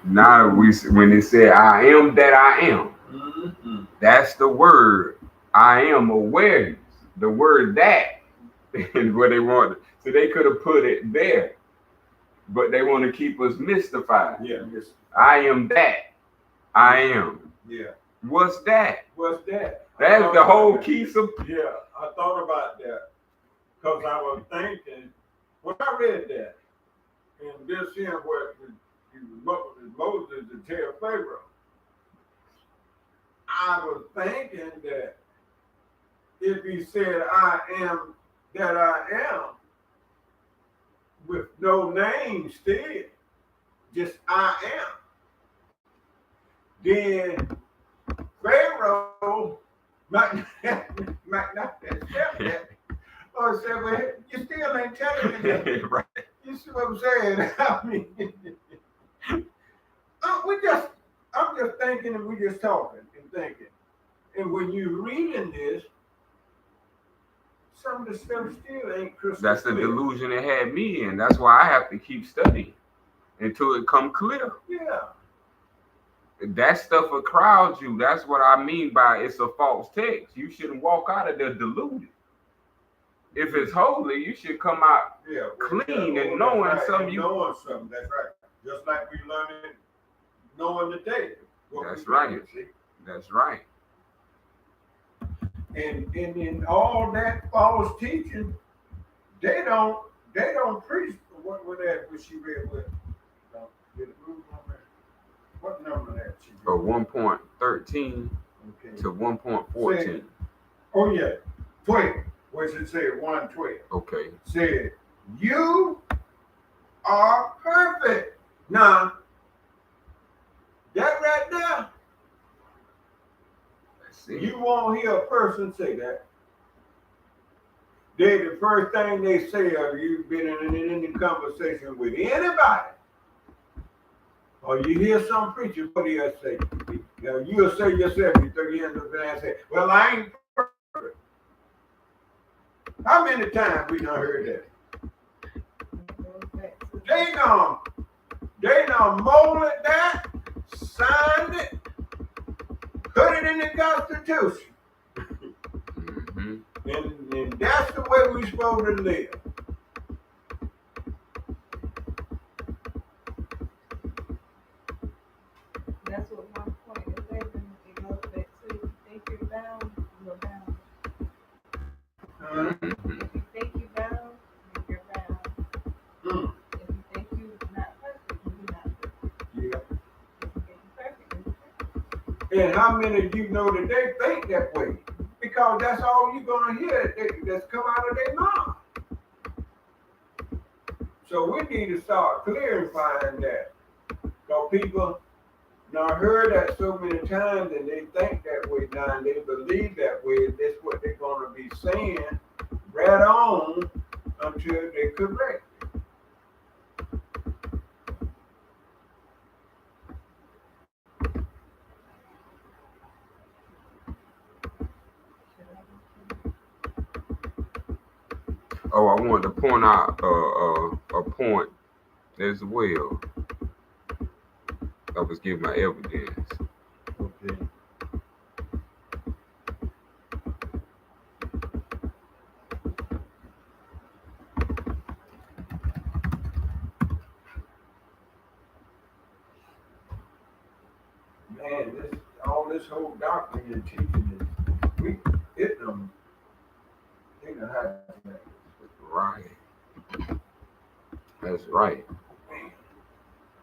Now when it said I am that I am, that's the word. I am awareness. The word that is what they want. So they could have put it there, but they want to keep us mystified. Yeah. I am that. I am. Yeah. What's that? What's that? That's the whole key. Yeah, I thought about that because I was thinking when I read that, and this here what Moses to tell Pharaoh. I was thinking that if he said I am that I am with no name still, just I am, then Pharaoh might not accept that. Or say, well, you still ain't telling me that. Right. You see what I'm saying? I mean, I'm just thinking and we just talking and thinking. And when you're reading this, some of the stuff still ain't crystal That's the clear. delusion it had me in. That's why I have to keep studying until it come clear. Yeah. That stuff will crowd you. That's what I mean by it's a false text. You shouldn't walk out of there deluded. If it's holy, you should come out clean and knowing right. something. Knowing something, that's right. Just like we learning, knowing the day. That's right. That's right. And in all that false teaching, they don't preach what she read with. What number that she read? From 1.13 to 1.14. Oh yeah, 12. Where it said 1:12. Okay. Said you are perfect. Now that right there. That's it. You won't hear a person say that. The first thing they say are you've been in any conversation with anybody, or you hear some preacher, what do you say? You'll say yourself, you throw your hands up and say, well, I ain't perfect. How many times we done heard that? They done molded that, signed it, put it in the Constitution. And that's the way we're supposed to live. That's what 1.11 it goes back to. If you think you're bound, you're bound. If you think you're bound, then you're bound. If you think you're not perfect, then you're not perfect. Yeah. If you think you're perfect, then you're perfect. And how many of you know that they think that way? Because that's all you're going to hear that's come out of their mouth. So we need to start clarifying that. Because people now heard that so many times and they think that way now and they believe that way, and that's what they're going to be saying right on until they correct. Oh, I wanted to point out a point as well. I was giving my evidence. Okay. Man, all this whole doctrine and teaching is weak. They know how to do that. Right. That's right. Man,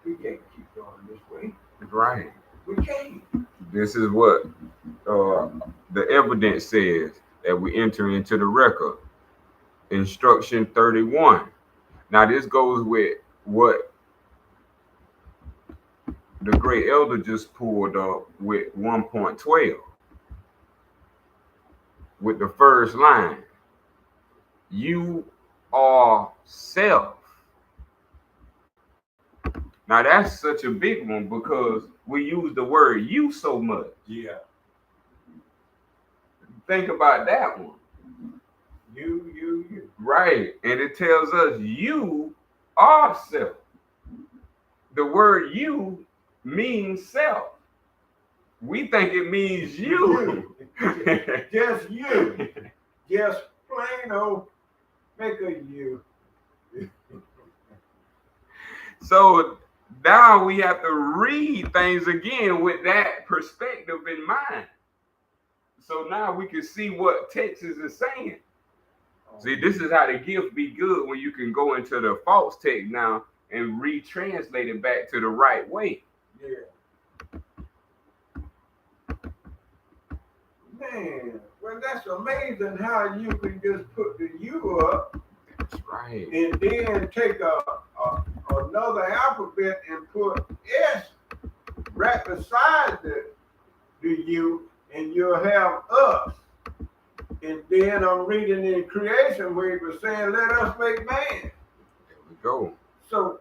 we can't keep going this way. Right. We can't. This is what the evidence says that we enter into the record. Instruction 31. Now this goes with what the great elder just pulled up with 1.12. With the first line. You are self. Now that's such a big one because we use the word you so much. Yeah. Think about that one. You. Right. And it tells us you are self. The word you means self. We think it means you. Just you. Just plain old make a you. So now we have to read things again with that perspective in mind. So now we can see what Texas is saying. See, this is how the gift be good when you can go into the false text now and retranslate it back to the right way. Yeah. Man, well, that's amazing how you can just put the U up. That's right. And then take another alphabet and put S right beside the U, and you'll have us. And then I'm reading in creation where it was saying, let us make man. There we go. So,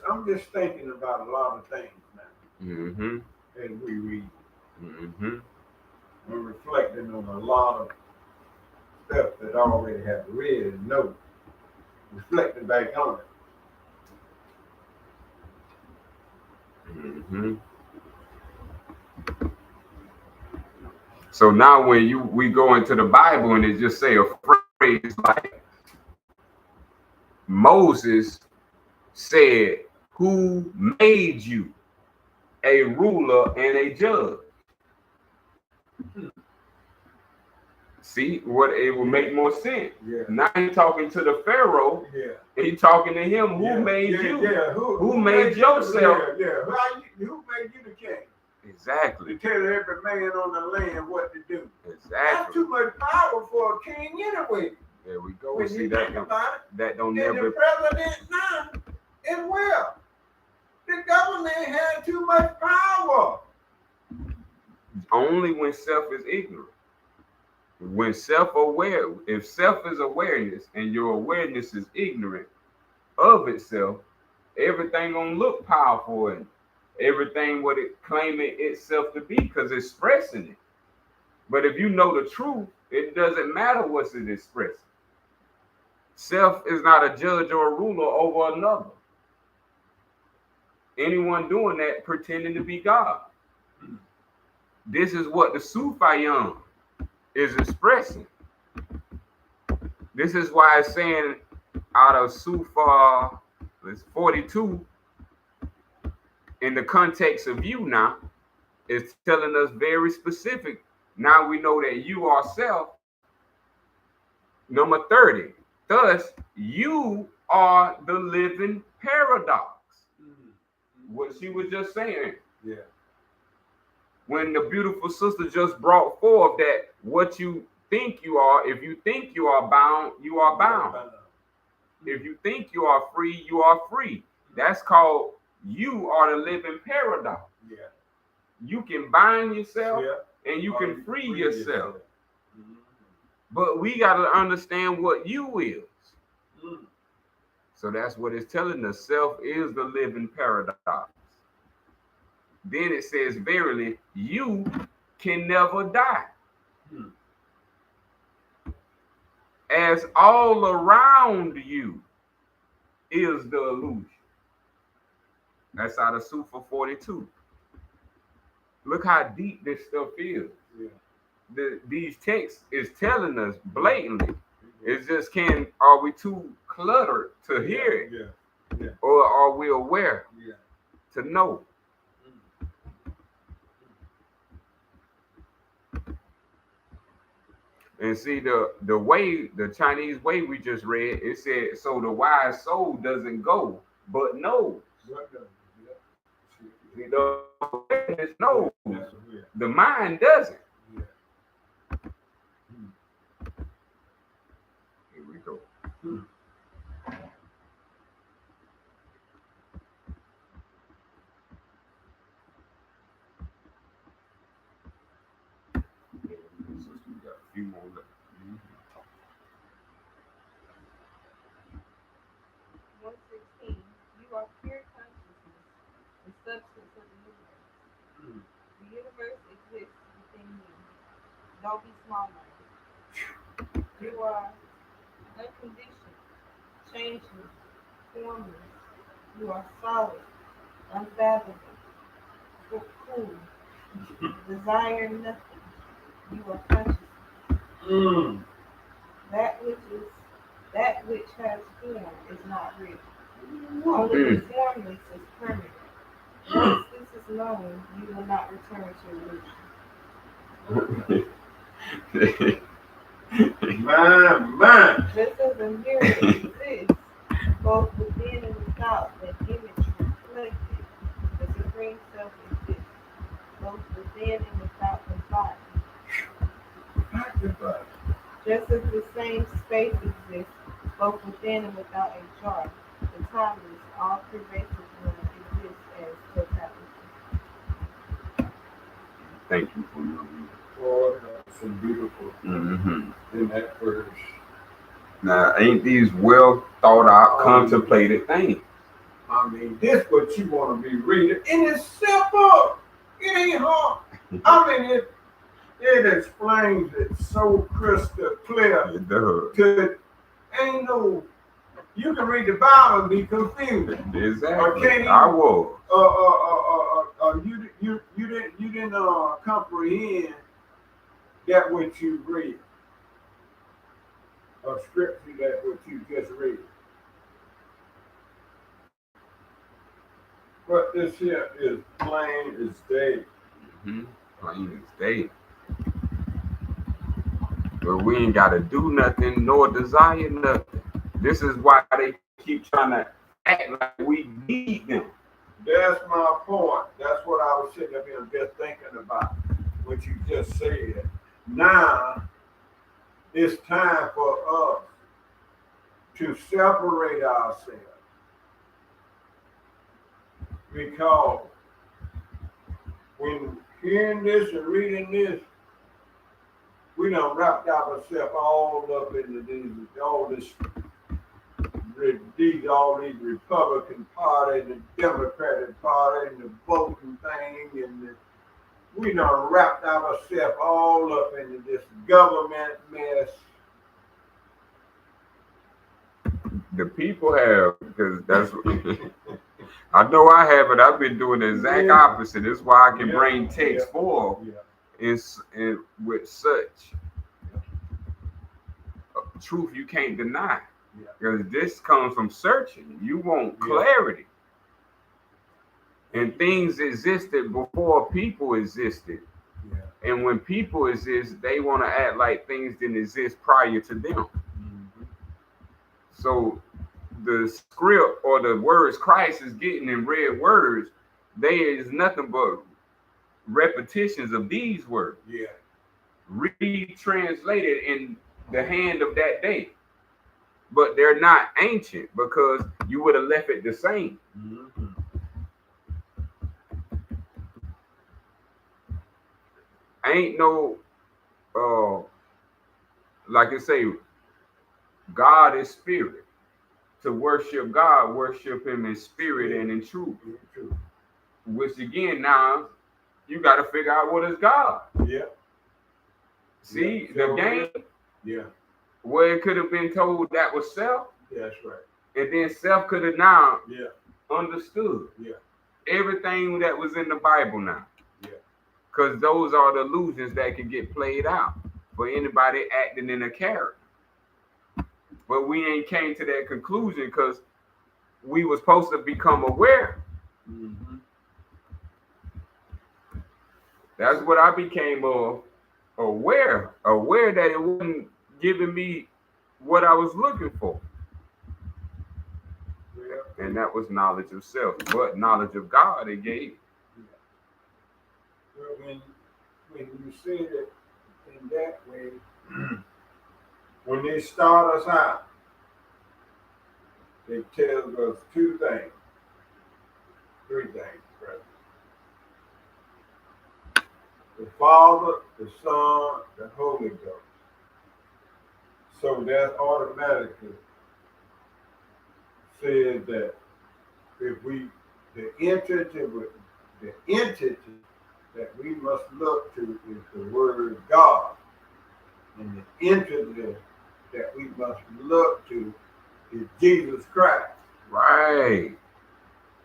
I'm just thinking about a lot of things now. Mm-hmm. As we read. Mm-hmm. I'm reflecting on a lot of stuff that I already have read and know. Reflecting back on it. Mm-hmm. So now when we go into the Bible and it just say a phrase like Moses said, who made you a ruler and a judge? See, what it will make more sense. Yeah. Now he's talking to the Pharaoh. Yeah. He's talking to him. Who made you? Yeah. Who made yourself? Yeah. Who made you the king? Exactly. To tell every man on the land what to do. Exactly. That's too much power for a king anyway. There we go. When See you that think about it. that don't And never. the president now as well. The government had too much power. only when self is ignorant. When self-aware, if self is awareness and your awareness is ignorant of itself, everything gonna look powerful and everything what it claiming itself to be because it's expressing it. But if you know the truth, it doesn't matter what's it expressing. Self is not a judge or a ruler over another. Anyone doing that pretending to be God. This is what the Sufian is expressing. This is why it's saying out of Sufa, it's 42, in the context of you now, it's telling us very specific. Now we know that you are self. Number 30. Thus, you are the living paradox. What she was just saying. Yeah. When the beautiful sister just brought forth that what you think you are, if you think you are bound, you are bound. If you think you are free, you are free. That's called you are the living paradox. Yeah. You can bind yourself and you can free yourself. But we got to understand what you is. So that's what it's telling us. Self is the living paradox. Then it says, verily, you can never die. As all around you is the illusion. That's out of Sufa 42. Look how deep this stuff is. Yeah. These texts is telling us blatantly. It's just are we too cluttered to hear it? Yeah. Or are we aware to know? And see the way, the Chinese way we just read, it said, so the wise soul doesn't go, but knows. See, the awareness knows. The mind doesn't. Here we go. We got a few more left. 116. You are pure consciousness, the substance of the universe. The universe exists within you. Don't be small-minded. You are unconditioned, changeless, formless. You are solid, unfathomable, cool, desire nothing. You are consciousness. That which has form is not real. Only the formless is permanent. Once this is known, you will not return to illusion. Man. Just as a mirror exists, both within and without, that image reflected, the supreme self exists, both within and without the body. Just as the same space exists, both within and without a jar, the timeless, all-pervasive one exists as totality. Thank you for your reading. Oh, that's so beautiful in that verse. Now, ain't these well thought out, contemplated things? I mean, this what you want to be reading. And it's simple. It ain't hard. I mean, it explains it so crystal clear. It does. Ain't no, you can read the Bible and be confused. Exactly. I was. You didn't comprehend that what you read. A scripture that what you just read. But this here is plain as day. Plain as day. But we ain't got to do nothing nor desire nothing. This is why they keep trying to act like we need them. That's my point. That's what I was sitting up here just thinking about, what you just said. Now, it's time for us to separate ourselves. Because when hearing this and reading this, we done wrapped ourselves all up into all these Republican Party, the Democratic Party, and the voting thing, and we done wrapped ourselves all up into this government mess. The people have, because that's I know I have, but I've been doing the exact opposite. This is why I can bring text forth with such truth you can't deny. Because this comes from searching. You want clarity. And things existed before people existed. And when people exist, they want to act like things didn't exist prior to them. So the script or the words Christ is getting in red words, there is nothing but repetitions of these words. Retranslated in the hand of that day. But they're not ancient because you would have left it the same. Ain't no like I say, God is spirit. To worship God, worship him in spirit and in truth. Which again, now you got to figure out what is God. See, the game where it could have been told that was self. That's right. And then self could have now understood everything that was in the Bible now. Because those are the illusions that can get played out for anybody acting in a character. But we ain't came to that conclusion because we were supposed to become aware. That's what I became aware that it wasn't giving me what I was looking for. And that was knowledge of self. But knowledge of God it gave. Well, when you say it in that way, when they start us out, they tell us three things, brother. The Father, the Son, the Holy Ghost. So that automatically says that if the entity that we must look to is the Word of God, and the entity that we must look to is Jesus Christ. Right.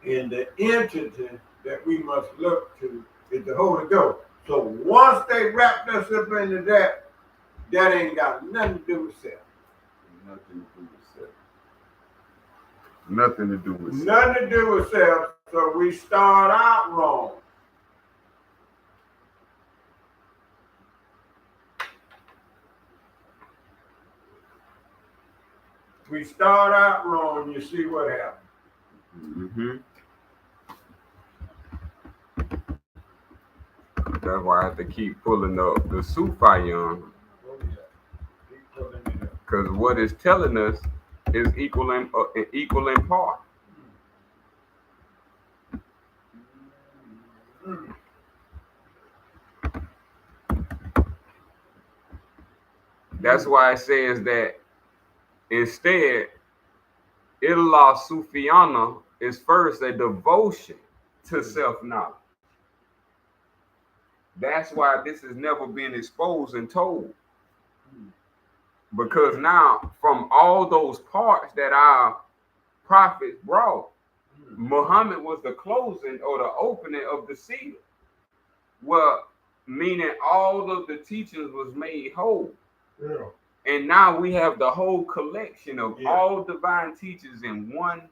And the entity that we must look to is the Holy Ghost. So once they wrapped us up into that, that ain't got nothing to do with self. Nothing to do with self. Nothing to do with self. Nothing to do with self. So we start out wrong. We start out wrong, you see what happens. That's why I have to keep pulling up the Sufian. Because what it's telling us is equal in part. That's why it says that instead, Allah Sufiana is first a devotion to self-knowledge. That's why this has never been exposed and told. Because now, from all those parts that our prophets brought, Muhammad was the closing or the opening of the seal. Well, meaning all of the teachings was made whole. And now we have the whole collection of all divine teachings in one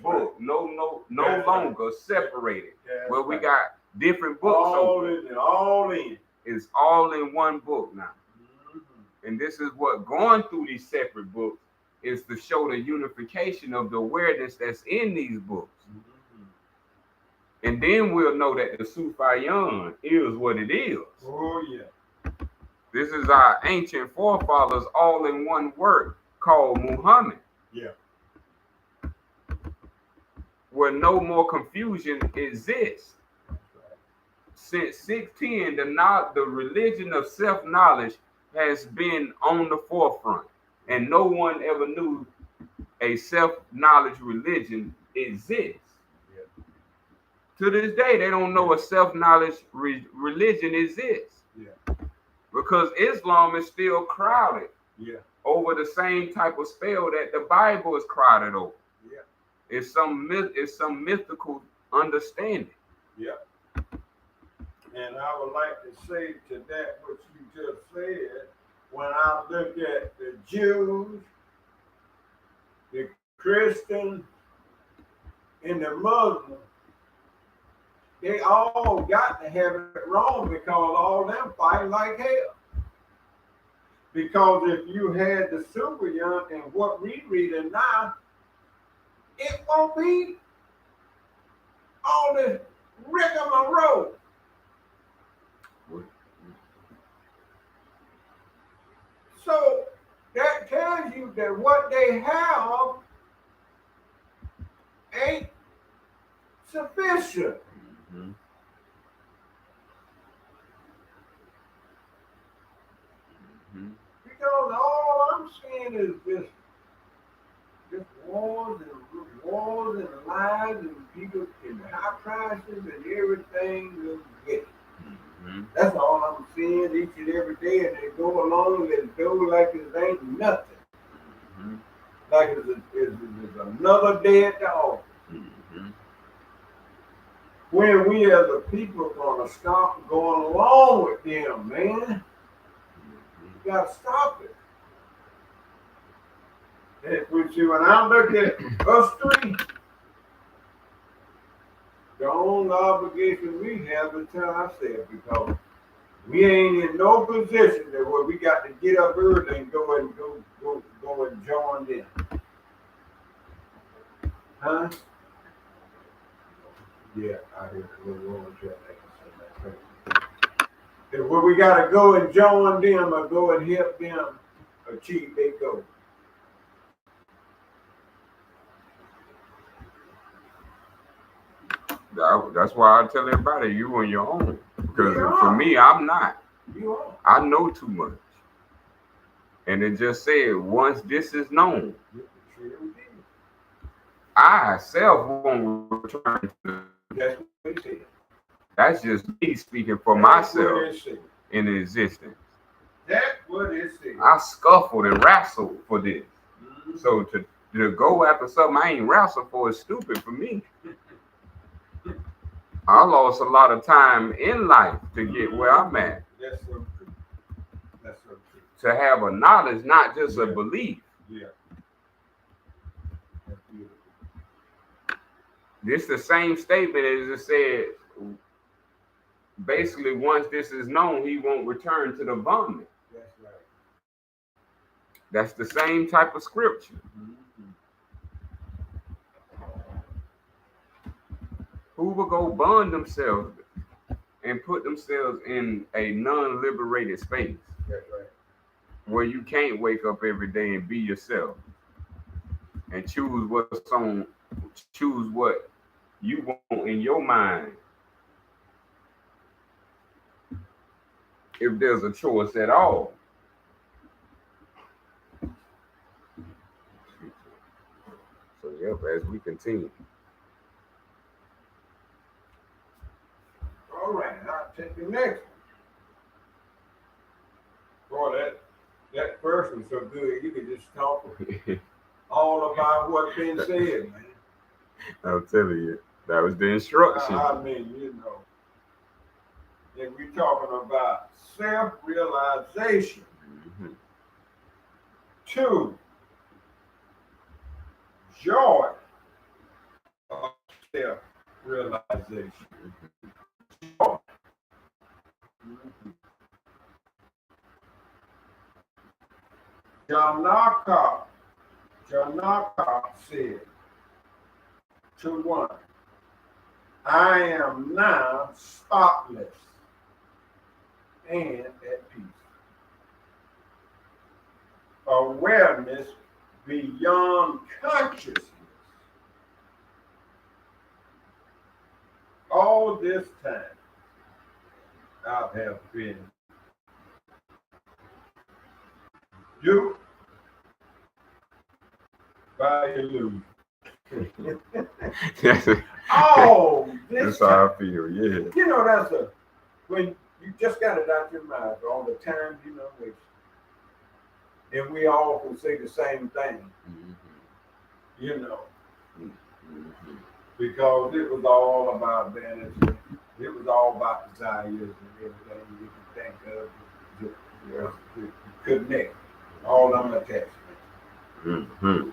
book. Right. No longer separated. Where we got different books. All in. It's all in one book now. And this is what going through these separate books is to show the unification of the awareness that's in these books. And then we'll know that the Sufian is what it is. Oh, yeah. This is our ancient forefathers all in one work called Muhammad. Yeah. Where no more confusion exists. since 610, the religion of self-knowledge has been on the forefront, and no one ever knew a self-knowledge religion exists. Yeah. To this day, they don't know a self-knowledge religion exists. Yeah. Because Islam is still crowded. Yeah. Over the same type of spell that the Bible is crowded over. Yeah. It's some mythical understanding. Yeah. And I would like to say to that what you just said, when I look at the Jews, the Christians, and the Muslims, they all got to have it wrong because all them fight like hell. Because if you had the Sufian and what we reading now, it won't be all this rigmarole. So that tells you that what they have ain't sufficient. Mm-hmm. Mm-hmm. Because all I'm seeing is just wars and lies and people and high prices and everything is getting. Mm-hmm. That's all I'm seeing each and every day, and they go along and do like it ain't nothing. Mm-hmm. Like it's another day at the office. Mm-hmm. When we as a people gonna stop going along with them, man. You gotta stop it. And when I look at us three, the only obligation we have is tell ourselves because we ain't in no position that where we got to get up early and go and join them. Huh? Yeah, I hear the little woman trying to say where we gotta go and join them or go and help them achieve their goal. That's why I tell everybody you on your own. Because Yeah. for me, I'm not. You are. I know too much. And it just said, once this is known, I self won't return to. That's what it said. That's just me speaking for That's myself what it said. in existence. That's what it said. I scuffled and wrestled for this. Mm-hmm. So to go after something I ain't wrestled for is stupid for me. I lost a lot of time in life to get where I'm at. That's so true. That's so true. To have a knowledge, not just a belief. Yeah. That's beautiful. This the same statement as it said, basically, once this is known, he won't return to the vomit. That's right. That's the same type of scripture. Mm-hmm. Who will go bond themselves and put themselves in a non-liberated space? That's right. Where you can't wake up every day and be yourself and choose what you want in your mind. If there's a choice at all. So yep, as we continue. All right, I'll take the next one. Boy, that first one's so good. You can just talk all about what's been said, man. I'm telling you, that was the instruction. I mean, you know, if we're talking about self-realization. Mm-hmm. 2, joy of self-realization. Joy. Mm-hmm. Janaka said to one, I am now spotless and at peace. Awareness beyond consciousness. All this time, I have been duped by illusion. Oh, that's how I feel. Yeah. You know, that's when you just got it out your mind all the time, you know, and we all can say the same thing, you know, because it was all about vanity. It was all about desires and everything you can think of to connect all them attachments.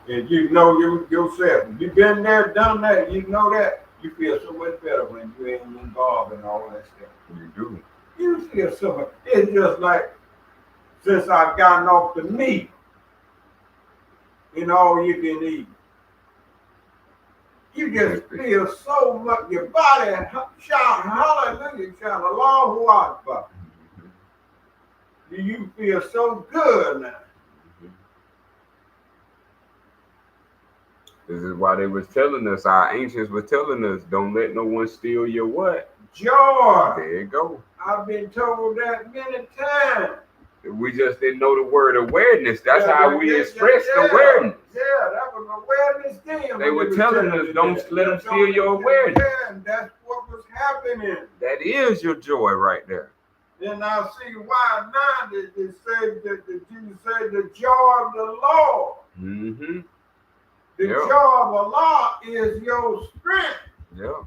And you know yourself. You've been there, done that. You know that. You feel so much better when you ain't involved in all that stuff. You do. You feel so much. It's just like since I've gotten off the meat and all you can eat. You just feel so much. Your body shout hallelujah, shout Allahu Akbar. You feel so good now. This is why they was telling us, our ancients were telling us, don't let no one steal your what? Joy. There you go. I've been told that many times. We just didn't know the word awareness. That's how we expressed awareness. Yeah, that was awareness then. They were telling us, don't let them steal your awareness. Yeah, and that's what was happening. That is your joy right there. Then I see why now they say that Jesus said the joy of the Lord. Mm-hmm. The joy of Allah is your strength. Yeah.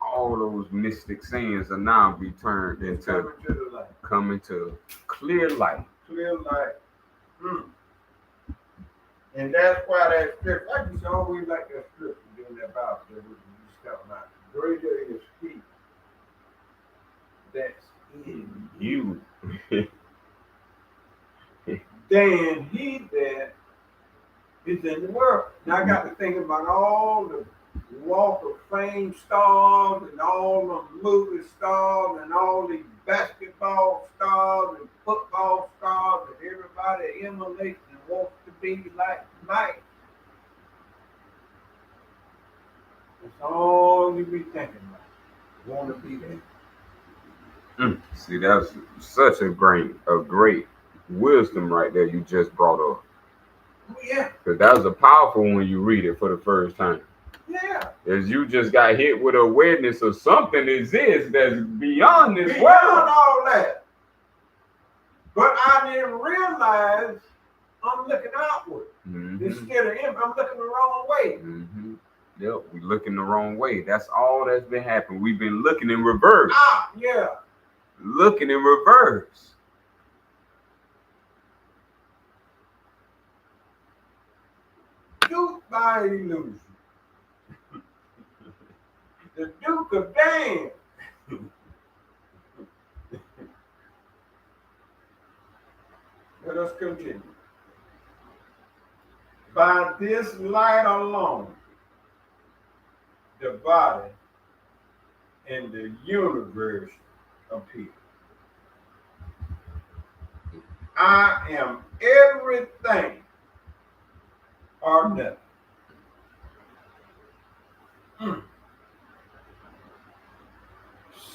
All those mystic sayings are now be turned into coming to clear light. Clear light. And that's why that scripture, I just always like that scripture doing that Bible that we just talking about. Greater is He that's in You. than he that is in the world. Now I got to think about all the Walk of Fame stars and all the movie stars and all the basketball stars and football stars and everybody emulates and wants to be like Mike. That's all you be thinking about. Want to be there. See, that's such a great wisdom right there you just brought up. Oh, yeah. Because that was a powerful when you read it for the first time. Yeah. As you just got hit with awareness of something exists that's beyond this world. Beyond all that. But I didn't realize I'm looking outward. Instead of him, I'm looking the wrong way. Yep, we looking the wrong way. That's all that's been happening. We've been looking in reverse. Yeah. Looking in reverse. Duped by illusion. The Duke of Dan. Let us continue. By this light alone, the body and the universe appear. I am everything or nothing.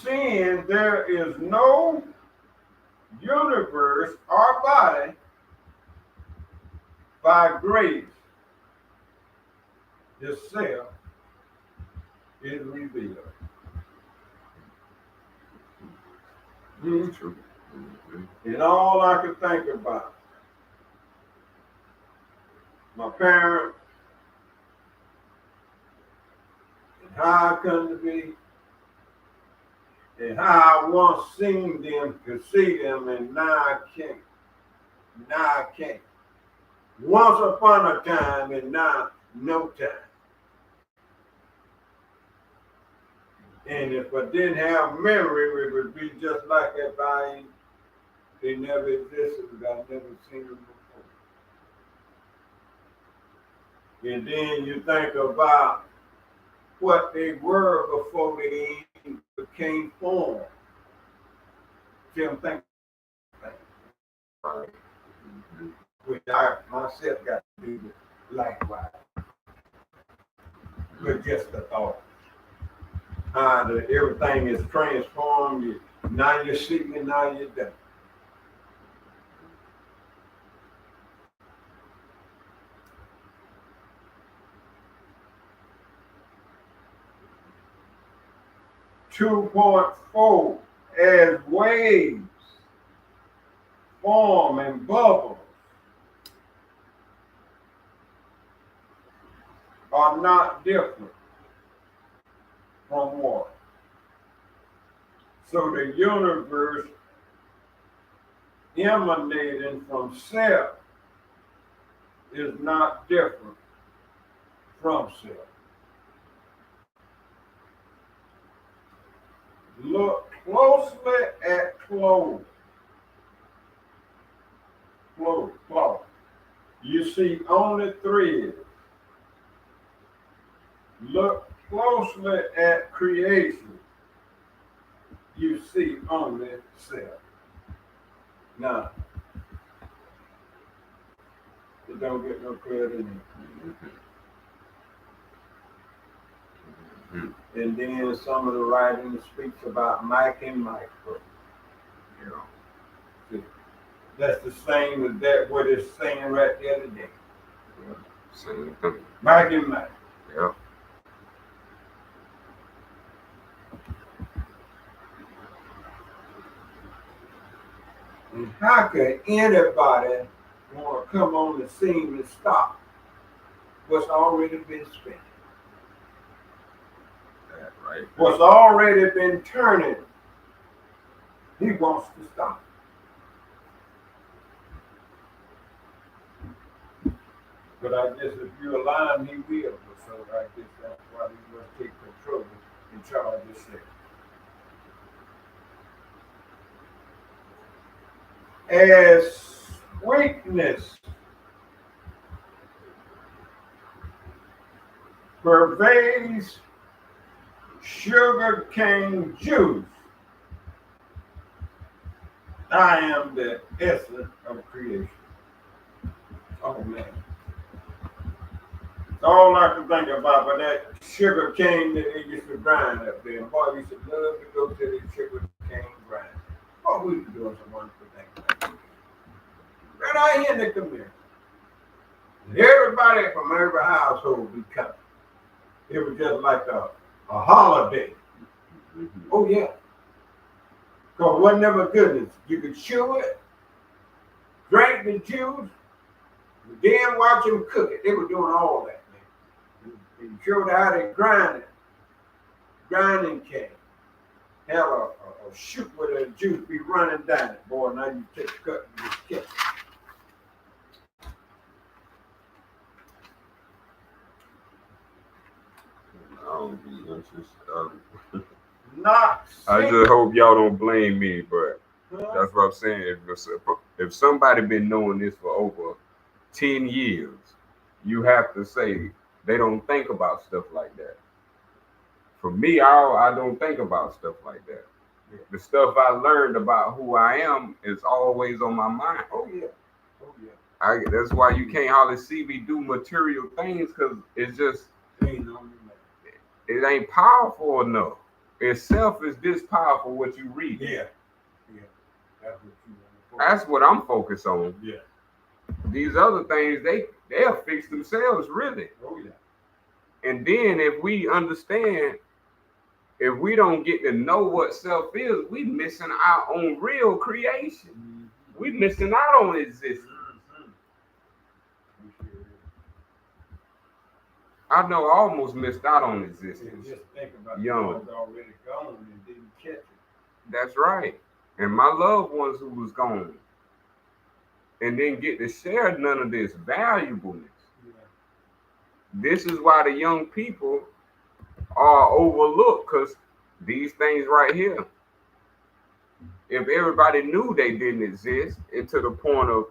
Seeing there is no universe or body by grace, the self is revealed. True. And all I could think about, my parents, and how I come to be, and how I once seen them, could see them, and now I can't. Now I can't. Once upon a time, and now no time. And if I didn't have memory, it would be just like if they never existed, but I've never seen them before. And then you think about what they were before they became formed. See what I'm thinking? Which I myself got to do likewise. With just the thought. How everything is transformed. Now you're seeing, now you're done. .4 as waves form and bubbles are not different from water. So the universe emanating from self is not different from self. Look closely at clothes. Cloth. You see only threads. Look closely at creation. You see only self. Now, it don't get no clearer than that. And then some of the writing speaks about Mike and micro. See, that's the same as that what it's saying right there today. Same thing. Mike and Mike. Yeah. And how can anybody want to come on the scene and stop what's already been spent? That's right. What's already been turning, he wants to stop. But I guess if you allow him, he will. So I guess that's why he must take control and charge himself. As sweetness pervades sugar cane juice, I am the essence of creation. Oh man. That's all I can think about, but that sugar cane that they used to grind up there. And boy, I used to love to go to the sugar cane grind. Oh, we were doing some wonderful things. Right out here in the community. And everybody from every household would be coming. It was just like a holiday. Oh yeah. Because it wasn't never goodness. You could chew it, drink the juice, and then watch them cook it. They were doing all that, man. And showed how they grind it. Grinding cane. Have a shoot where the juice be running down it. Boy, now you take a cut and just catch it. Not I just hope y'all don't blame me, but that's what I'm saying. If somebody been knowing this for over 10 years, you have to say they don't think about stuff like that. For me, I don't think about stuff like that. Yeah. The stuff I learned about who I am is always on my mind. Oh yeah. Oh yeah. That's why you can't hardly see me do material things, because it's just it ain't powerful enough. Itself is this powerful what you read. Yeah. Yeah. That's what you want. That's what I'm focused on. Yeah. These other things, they'll fix themselves, really. Oh yeah. And then if we understand, if we don't get to know what self is, we missing out on real creation. Mm-hmm. We missing out on existence. I know I almost missed out on existence. Just think about young. The ones already gone and didn't catch it. That's right. And my loved ones who was gone and didn't get to share none of this valuableness. Yeah. This is why the young people are overlooked, because these things right here, if everybody knew they didn't exist, and to the point of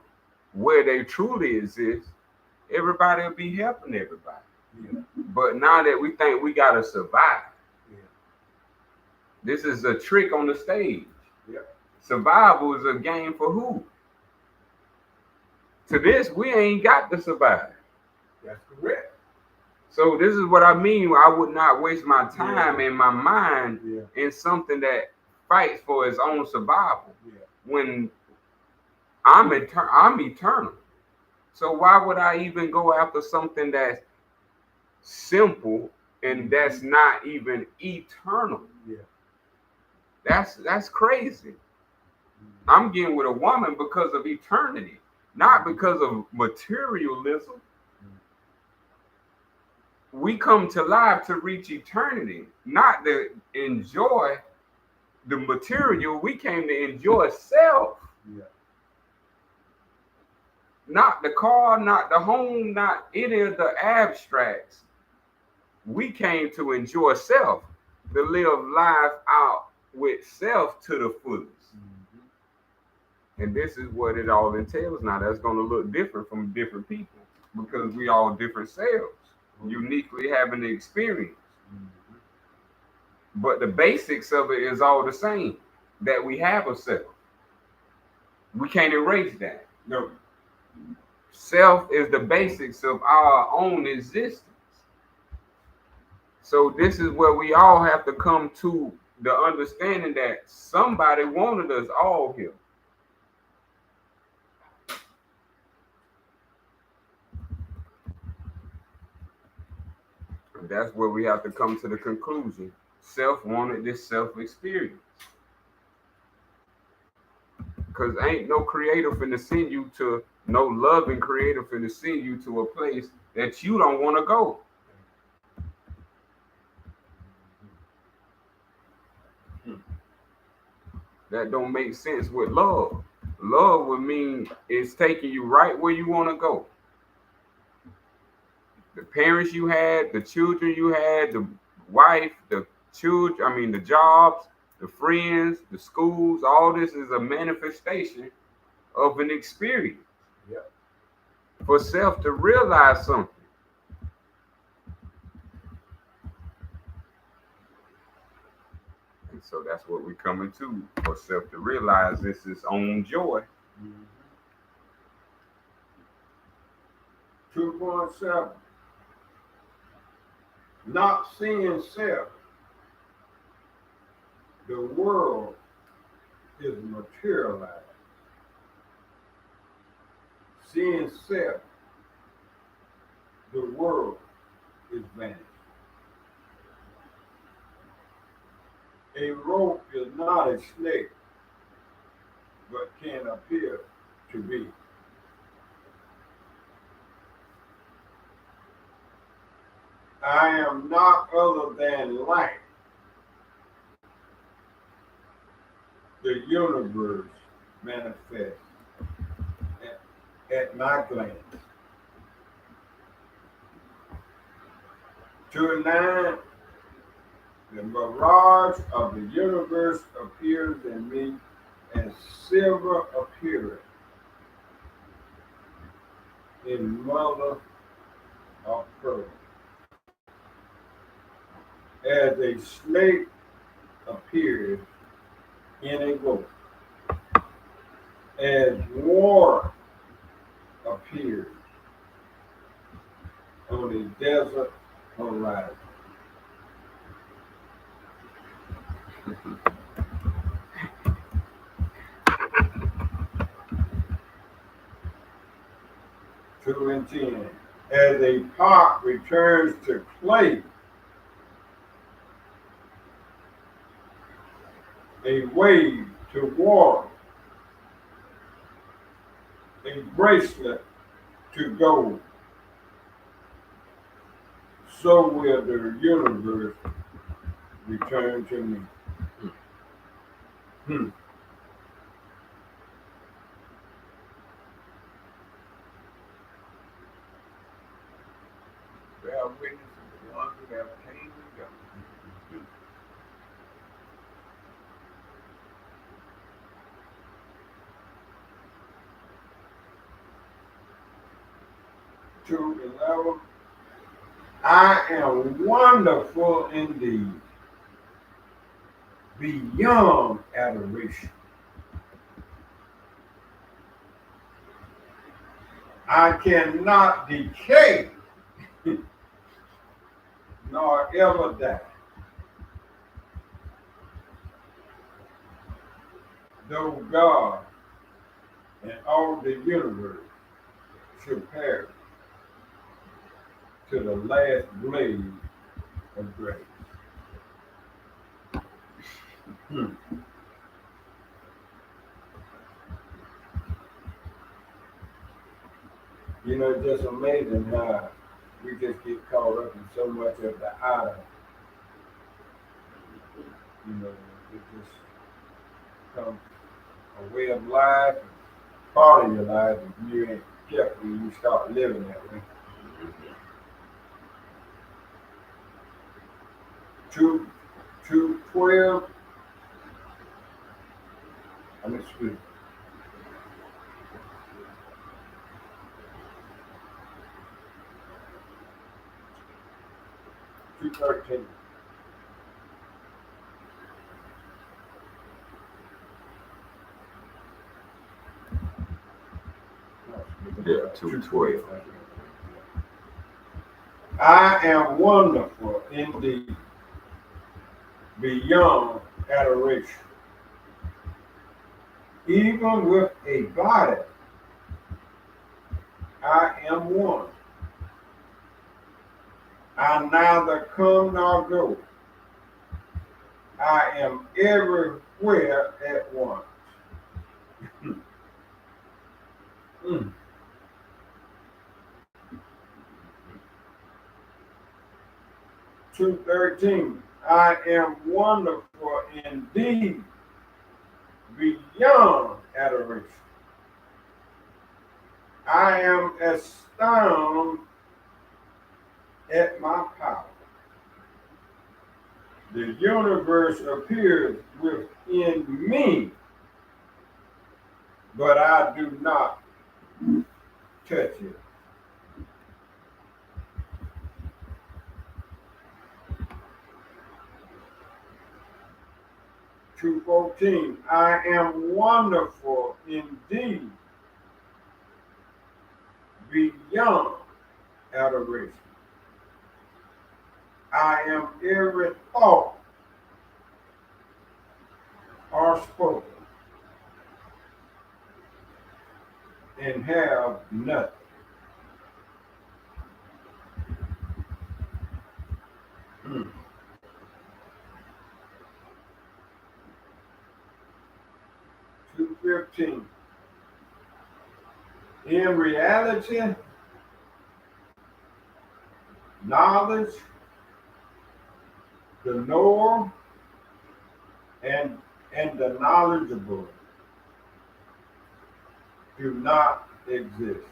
where they truly exist, everybody will be helping everybody. Yeah. But now that we think we gotta survive, Yeah. this is a trick on the stage. Yeah. Survival is a game for who? To this, we ain't got to survive. That's correct. So this is what I mean. I would not waste my time and my mind in something that fights for its own survival when I'm eternal. So why would I even go after something that's simple and that's not even eternal? That's crazy. I'm getting with a woman because of eternity, not because of materialism. We come to life to reach eternity, not to enjoy the material. We came to enjoy self. Not the car, not the home, not any of the abstracts. We came to enjoy self, to live life out with self to the fullest. And this is what it all entails now. That's going to look different from different people because we all different selves, uniquely having the experience. But the basics of it is all the same, that we have a self. We can't erase that. No. Self is the basics of our own existence. So this is where we all have to come to the understanding that somebody wanted us all here. And that's where we have to come to the conclusion. Self wanted this self experience. Because ain't no creator finna send you to, no loving creator finna send you to a place that you don't want to go. That don't make sense with love. Love would mean it's taking you right where you want to go. The parents you had, the children you had, the wife, the children, the jobs, the friends, the schools, all this is a manifestation of an experience. For self to realize something. And so that's what we're coming to, for self to realize this is own joy. 2.7. Not seeing self, the world is materialized. Seeing self, the world is vanished. A rope is not a snake, but can appear to be. I am not other than light. The universe manifests at my glance. 2:9. The mirage of the universe appears in me as silver appearance in mother of pearl. As a snake appears in a goat, as water appears on a desert horizon. Two and 10. As a pot returns to clay, a wave to water, a bracelet to gold, so will the universe return to me. They are witnesses of the ones who have came and gone. 2:11. I am wonderful indeed, beyond adoration. I cannot decay nor ever die. Though God and all the universe should perish to the last blade of grace. Hmm. You know, it's just amazing how we just get caught up in so much of the outer. You know, it just becomes a way of life, part of your life, if you ain't careful, you start living that way. 2:12. I'm excuse. 2:13. Yeah, 2:12. I am wonderful indeed, beyond adoration. Even with a body, I am one. I neither come nor go. I am everywhere at once. Mm. 2:13. I am wonderful indeed, beyond adoration. I am astounded at my power. The universe appears within me, but I do not touch it. 2:14. I am wonderful indeed, beyond adoration. I am every thought or spoken and have nothing. Hmm. 2:15. In reality, knowledge, the knower, and the knowledgeable do not exist.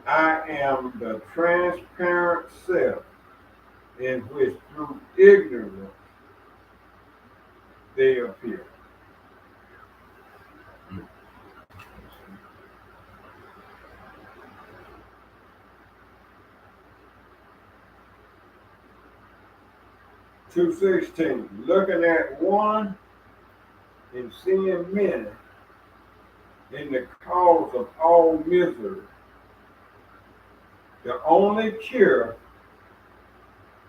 I am the transparent self in which through ignorance they appear. Two 16. Looking at one and seeing many in the cause of all misery. The only cure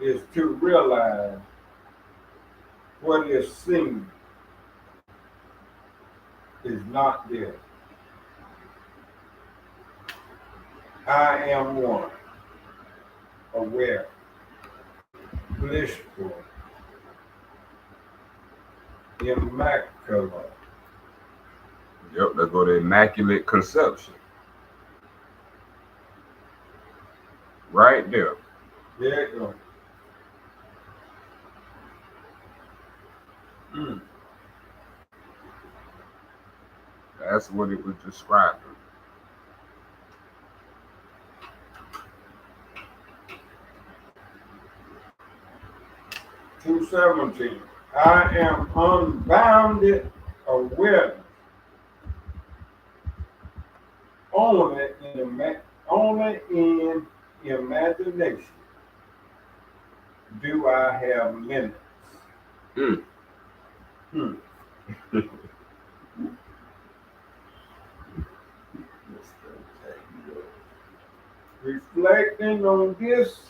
is to realize what is seen is not there. I am one, aware, blissful, immaculate. Yep, let's go to immaculate conception. Right there. There you go. Mm. That's what it was describing. 2:17. I am unbounded awareness. Only in imagination do I have limits. Mm. Hmm. Reflecting on this,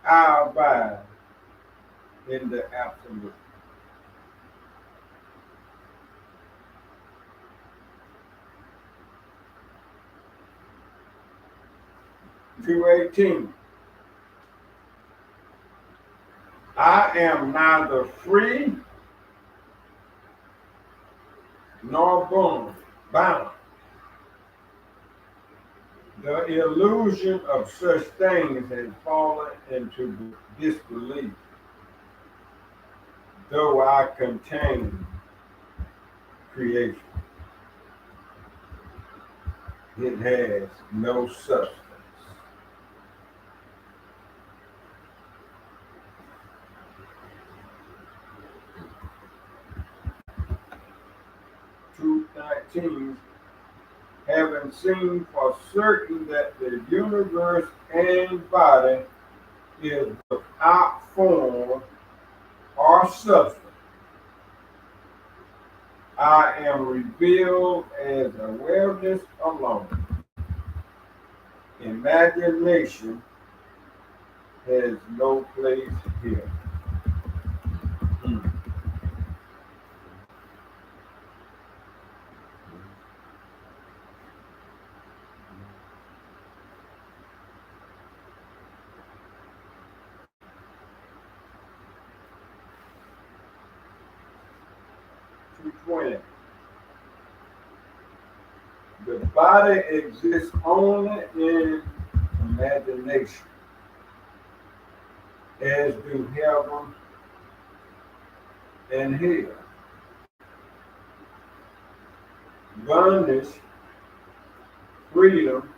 I abide in the absolute. 2:18. I am neither free nor bound. The illusion of such things has fallen into disbelief, though I contain creation. It has no substance. Truth 19, having seen for certain that the universe and body is without form or substance, I am revealed as awareness alone. Imagination has no place here. 2:20. The body exists only in imagination, as do heaven and hell. Bondage, freedom,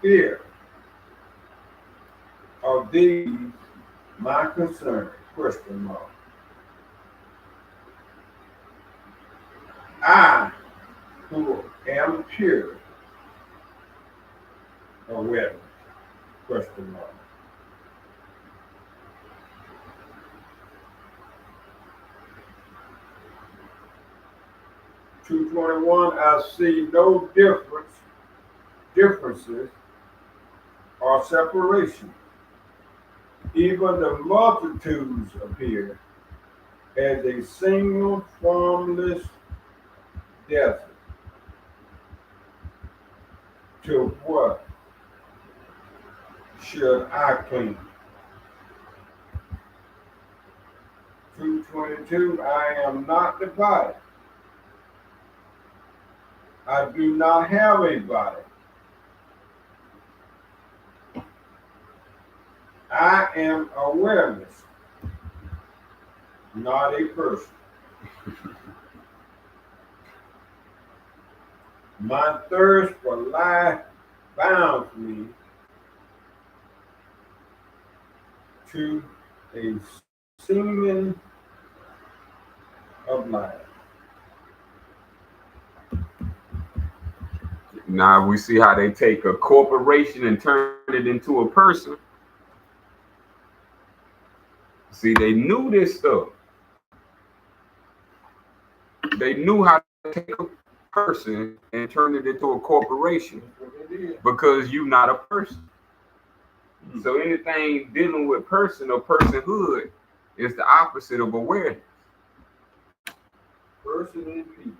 fear are these my concern? Question mark. I, who am pure, awareness? Question mark. 2:21. I see no differences or separation. Even the multitudes appear as a single formless desert. To what should I cling? 2:22. I am not the body. I do not have a body. I am awareness, not a person. My thirst for life bounds me to a seeming of life. Now we see how they take a corporation and turn it into a person. See, they knew this stuff. They knew how to take a person and turn it into a corporation because you're not a person. So anything dealing with person or personhood is the opposite of awareness. Person and people.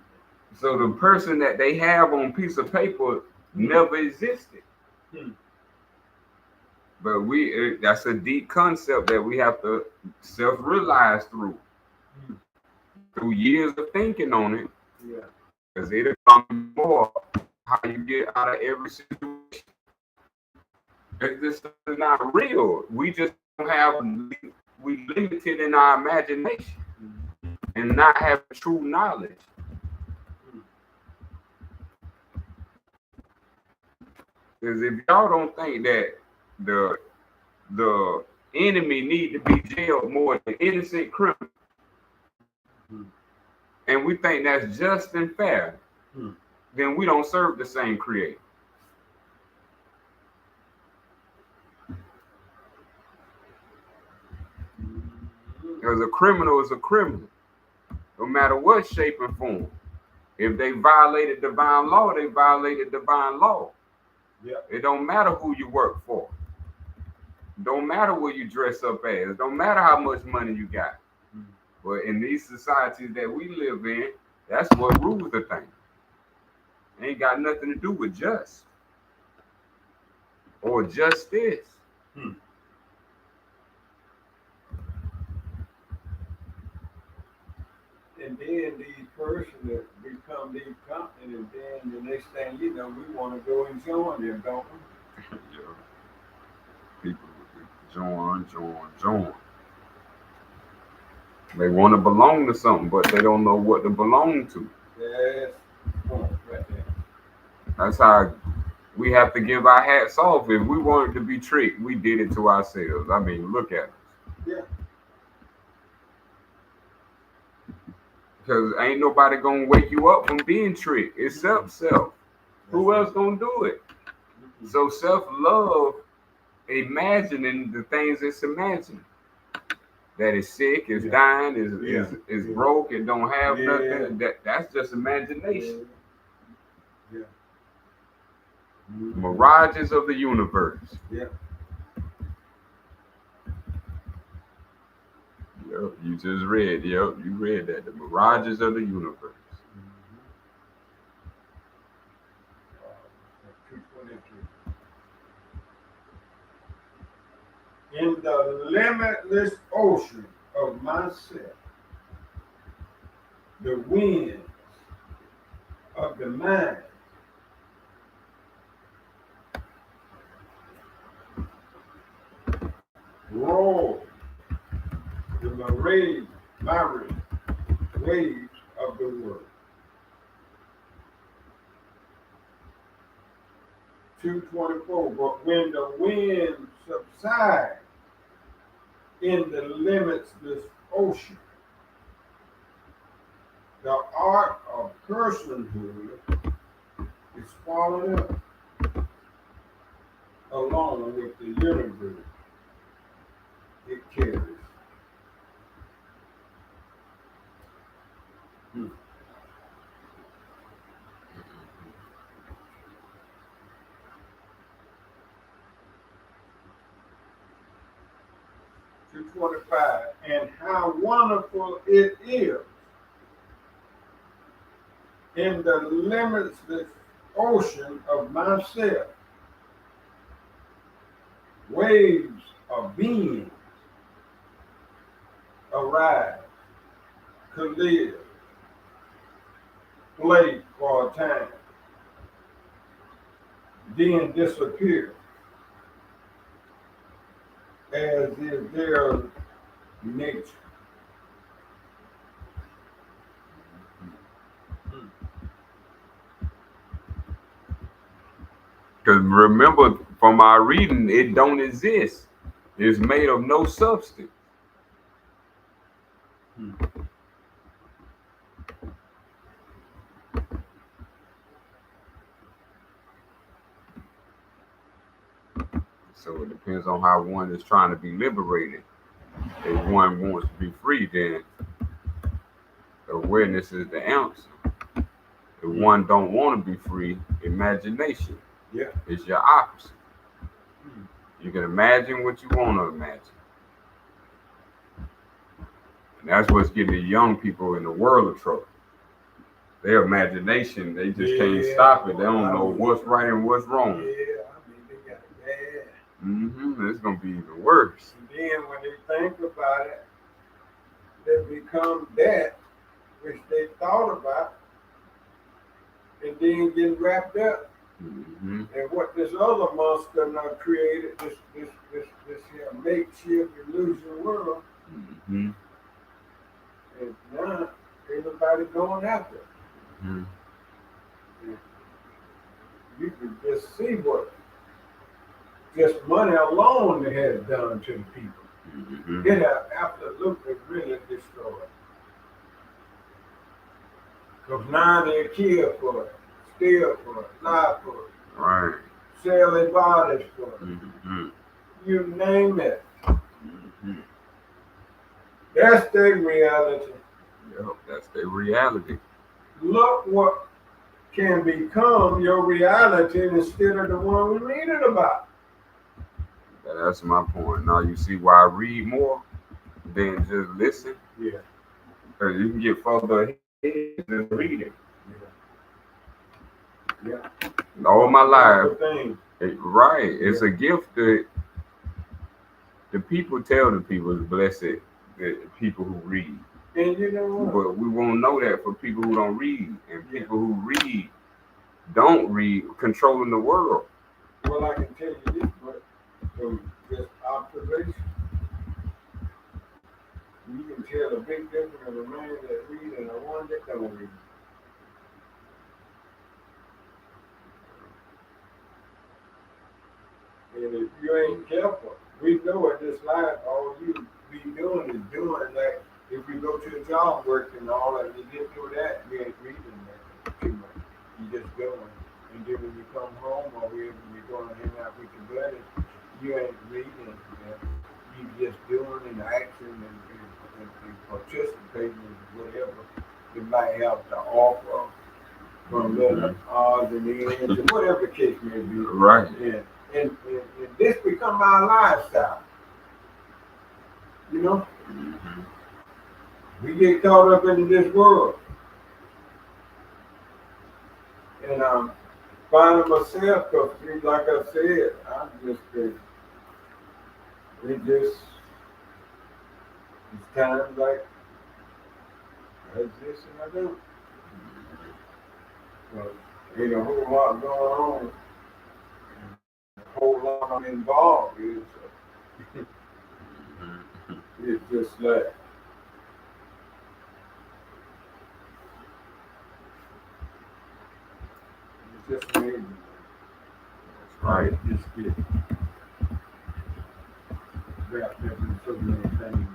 So the person that they have on piece of paper never existed. But that's a deep concept that we have to self-realize through years of thinking on it. Yeah. Because it'll come more how you get out of every situation. This is not real. We just don't have, we limited in our imagination and not have true knowledge. Because if y'all don't think that the enemy need to be jailed more than innocent criminals, and we think that's just and fair, then we don't serve the same creator. Because a criminal is a criminal, no matter what shape and form. If they violated divine law, they violated divine law. Yeah. It don't matter who you work for. Don't matter what you dress up as. Don't matter how much money you got. But in these societies that we live in, that's what rules the thing. Ain't got nothing to do with just or justice. Hmm. And then these persons that become these companies, and then the next thing you know, we want to go and join them, don't we? Yeah. People join. They want to belong to something, but they don't know what to belong to. Yes. Oh, right there. That's how we have to give our hats off. If we wanted to be tricked, we did it to ourselves. I mean, look at us. Yeah. Because ain't nobody gonna wake you up from being tricked except self. Who else gonna do it? So self-love, imagining the things it's imagining. That is sick, is dying, is broke, and don't have nothing. That's just imagination. Yeah. Mirages of the universe. Yeah. Yep, you just read. Yep, you read that. The mirages of the universe. In the limitless ocean of myself, the winds of the mind roll the myriad waves of the world. 224, but when the wind subsides in the limitless ocean, the art of personhood is swallowed up along with the universe it carries. Hmm. To 25, and how wonderful it is in the limitless ocean of myself, waves of being arise, collide, play for a time, then disappear, as is their nature. Because remember, from our reading, it don't exist. It's made of no substance. So it depends on how one is trying to be liberated. If one wants to be free, then awareness is the answer. If one don't want to be free, imagination is your opposite. You can imagine what you want to imagine. And that's what's getting the young people in the world of trouble. Their imagination, they just can't stop it. They don't know what's right and what's wrong. Yeah, I mean, they got it bad. It's going to be even worse. And then when they think about it, they become that which they thought about, and then get wrapped up. And what this other monster now created, this here makeshift illusion world, and now everybody going after it. You can just see what just money alone has done to the people. It has absolutely really destroyed. Because now they kill for it, steal for it, lie for it, Right. sell their bodies for it. You name it. That's their reality. Yep, that's their reality. Look what can become your reality instead of the one we read it about. That's my point. Now you see why I read more than just listen. Yeah. Because you can get further ahead just reading. Yeah. All my life. Right. Yeah. It's a gift that the people tell the people is blessed, the people who read. And you know what? But we won't know that for people who don't read. And people who read don't read, controlling the world. Well, I can tell you this, but from just observation, you can tell a big difference of a man that reads and a one that don't read. And if you ain't careful, we know in this life all you be doing is doing like if you go to a job work and all that, you get through that, you ain't reading that too much. You just doing. And then when you come home or wherever you're going to hang out with your buddies, you ain't reading. You just doing and acting and participating in whatever you might have to offer from little odds and ends and whatever the case may be. Right. Yeah. And this become our lifestyle. You know? Mm-hmm. We get caught up into this world. And finding myself, because like I said, I'm just, it's times like, I exist and I don't. But ain't a whole lot going on. A whole lot I'm involved in. So it's just like, it's just amazing. That's right. Just get wrapped up in so many things.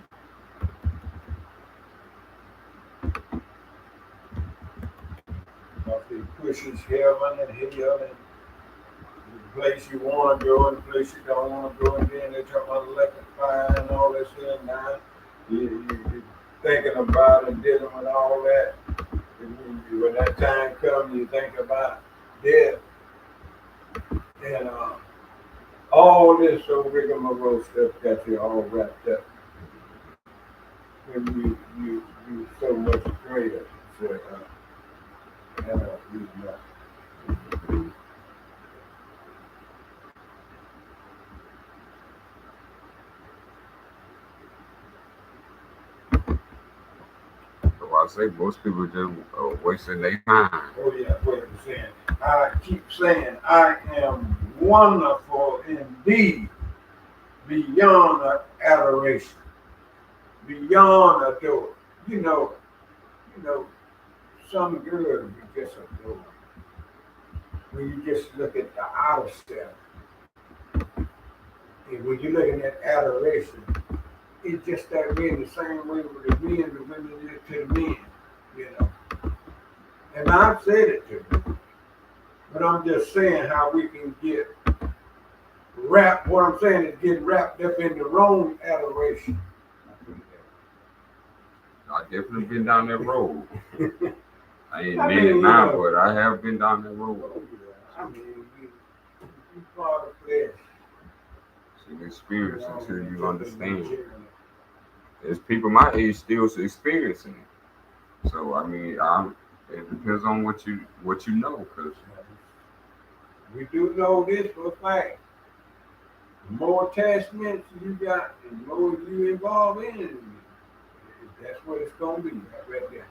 Because it pushes heaven and hell and the place you want to go and the place you don't want to go, and then they talk about electric fire and all that stuff. Now you're thinking about and dealing with all that. And when that time comes, you think about death. And all this so rigmarole stuff got you all wrapped up. When you so much greater. So, So I say most people just wasting their time. Oh yeah, what I'm saying. I keep saying I am wonderful indeed, beyond adoration, beyond adore. You know, some girls you just adore. When you just look at the outer self, and when you're looking at adoration, it's just that way in the same way with the men, the women is to the men, you know. And I've said it to them, but I'm just saying how we can get wrapped. What I'm saying is get wrapped up in the wrong adoration. I definitely been down that road. I ain't been it now, but I have been down that road. I mean, you part of flesh. See, experience until you understand. There's people my age still experiencing it. So I mean, it depends on what you know, cause we do know this for a fact. The more attachments you got, the more you involved in it. That's what it's gonna be right there.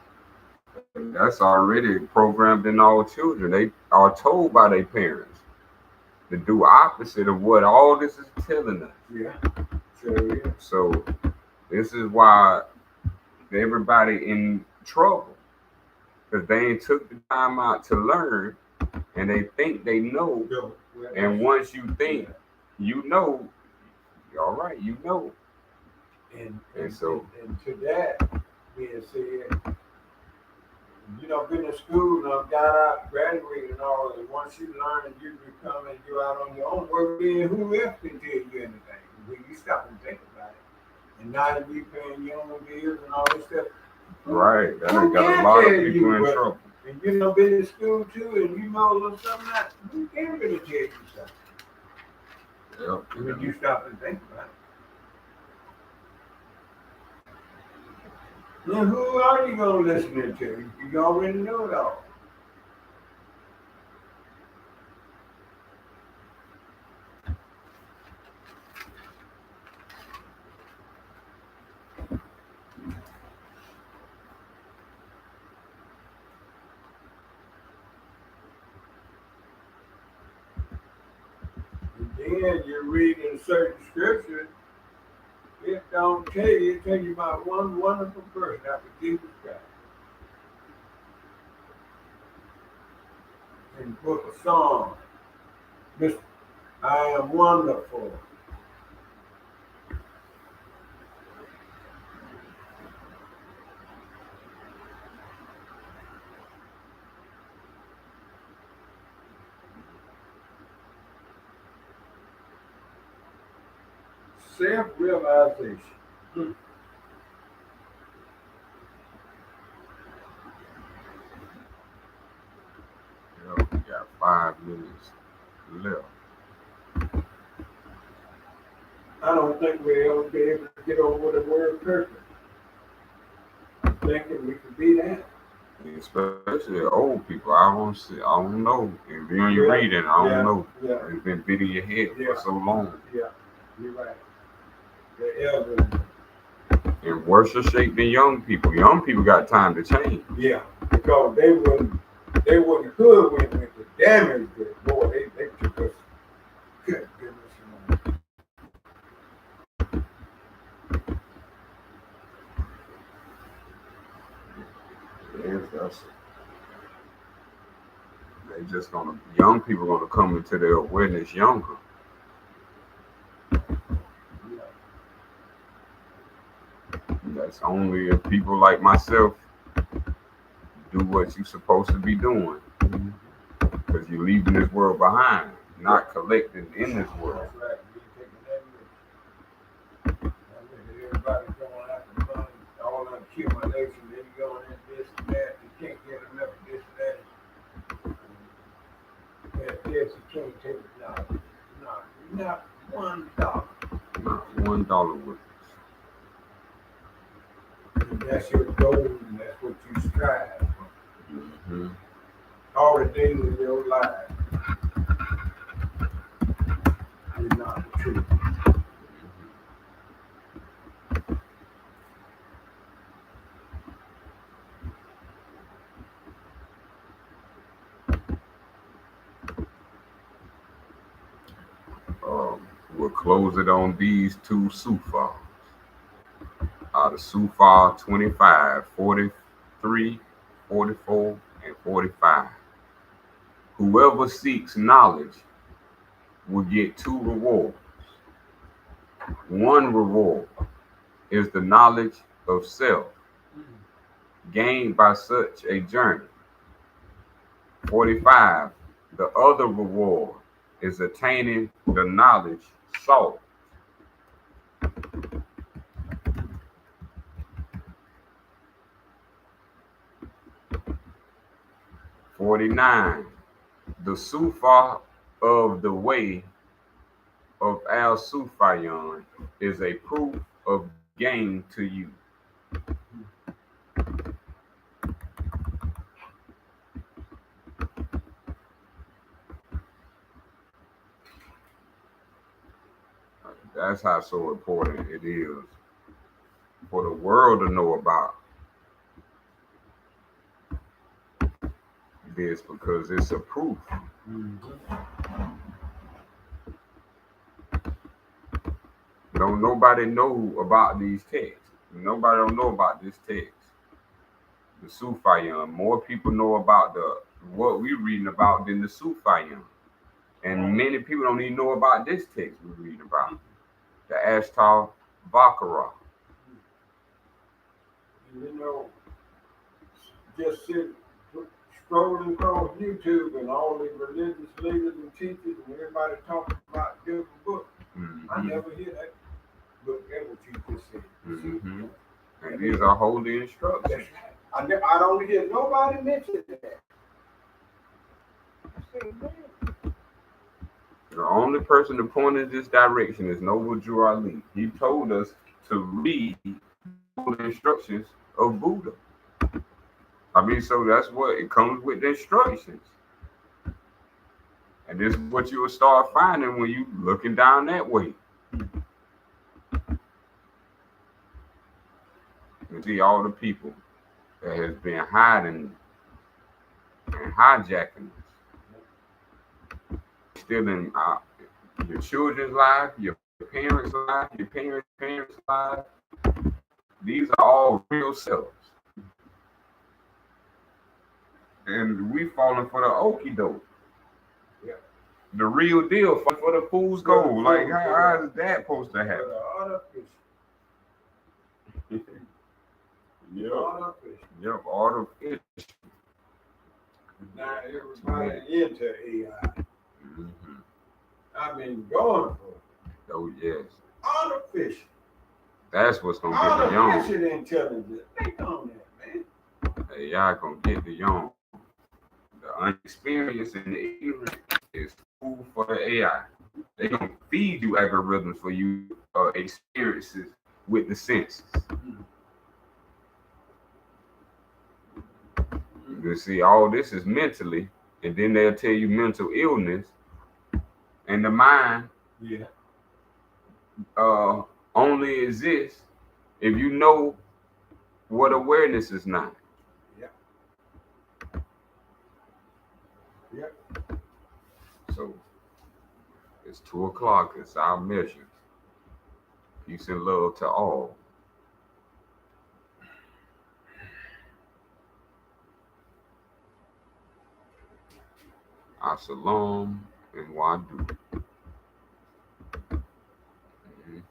That's already programmed in all children. They are told by their parents to do opposite of what all this is telling us. Yeah. Sure, yeah. So this is why everybody in trouble, because they ain't took the time out to learn, and they think they know. And once you think you know, all right, you know. And to that being said, you know, been in school and I've got out, graduated and all, and once you learn, you become and you're out on your own work, then who else can tell you anything? When you stop and think about it. And now that you paying your own bills and all this stuff. Right, that ain't got a lot of people in trouble. and you know been in school too, and you know a little something that we can't really tell you something. Yep. When you stop and think about it. Now, who are you gonna listen to? You already know it all. And then you're reading certain scriptures. It don't tell you. It tell you about one wonderful person after Jesus Christ. In the book of Psalms, Mr. I am wonderful. Self-realization. Yep, we got 5 minutes left. I don't think we'll ever be able to get over the word perfect. I'm thinking we could be that. Especially old people. I don't know. If you ain't reading, I don't know. Yeah. It's been bit in your head for so long. Yeah, you're right. The elderly. And worse shape than young people. Young people got time to change. Yeah, because they wouldn't hoodwink with the damage that boy they took us. Good goodness. Yes, young people gonna come into their awareness younger. That's only if people like myself do what you're supposed to be doing. Because you're leaving this world behind, not collecting in this world. That's right. You taking that with everybody going after money, all that accumulation, then you going in this and that, you can't get enough of this and that. Yes, you can't take it. No, not $1. Not $1 worth. And that's your goal, and that's what you strive for. Mm-hmm. All the days of your life is not the truth. We'll close it on these two Sufas. The Sufa 25, 43, 44, and 45. Whoever seeks knowledge will get 2 rewards. One reward is the knowledge of self gained by such a journey. 45, the other reward is attaining the knowledge sought. 49, the Sufa of the way of Al Sufian is a proof of gain to you. That's how so important it is for the world to know about this, because it's a proof. Don't nobody know about these texts. Nobody don't know about this text. The Sufian. More people know about what we're reading about than the Sufian. And many people don't even know about this text we're reading about. The Ashtar Vakara. You know, just scrolling across YouTube and all the religious leaders and teachers and everybody talking about different books. Mm-hmm. I never hear that book ever what you just said. Mm-hmm. And these are holy instructions. That's right. I don't hear nobody mention that. The only person that pointed this direction is Noble Drew Ali. He told us to read the instructions of Buddha. I mean, so that's what it comes with the instructions. And this is what you will start finding when you looking down that way. You see all the people that has been hiding and hijacking us, stealing your children's life, your parents' life, your parents' life. These are all real selves. And we falling for the okie doke. Yeah. The real deal for the fool's gold. Like, how is that supposed to happen? Yep. Artificial. Now everybody into AI. Mm-hmm. I mean, going for it. Oh, yes. Artificial. That's what's going to get the young. Artificial intelligence. Think on that, man. AI going to get the young. The unexperienced and the ignorant is food for the AI. They're going to feed you algorithms for you experiences with the senses. Mm-hmm. You see, all this is mentally, and then they'll tell you mental illness, and the mind only exists if you know what awareness is not. Yep. So it's 2:00. It's our measure. Peace and love to all. Assalam and Wadu.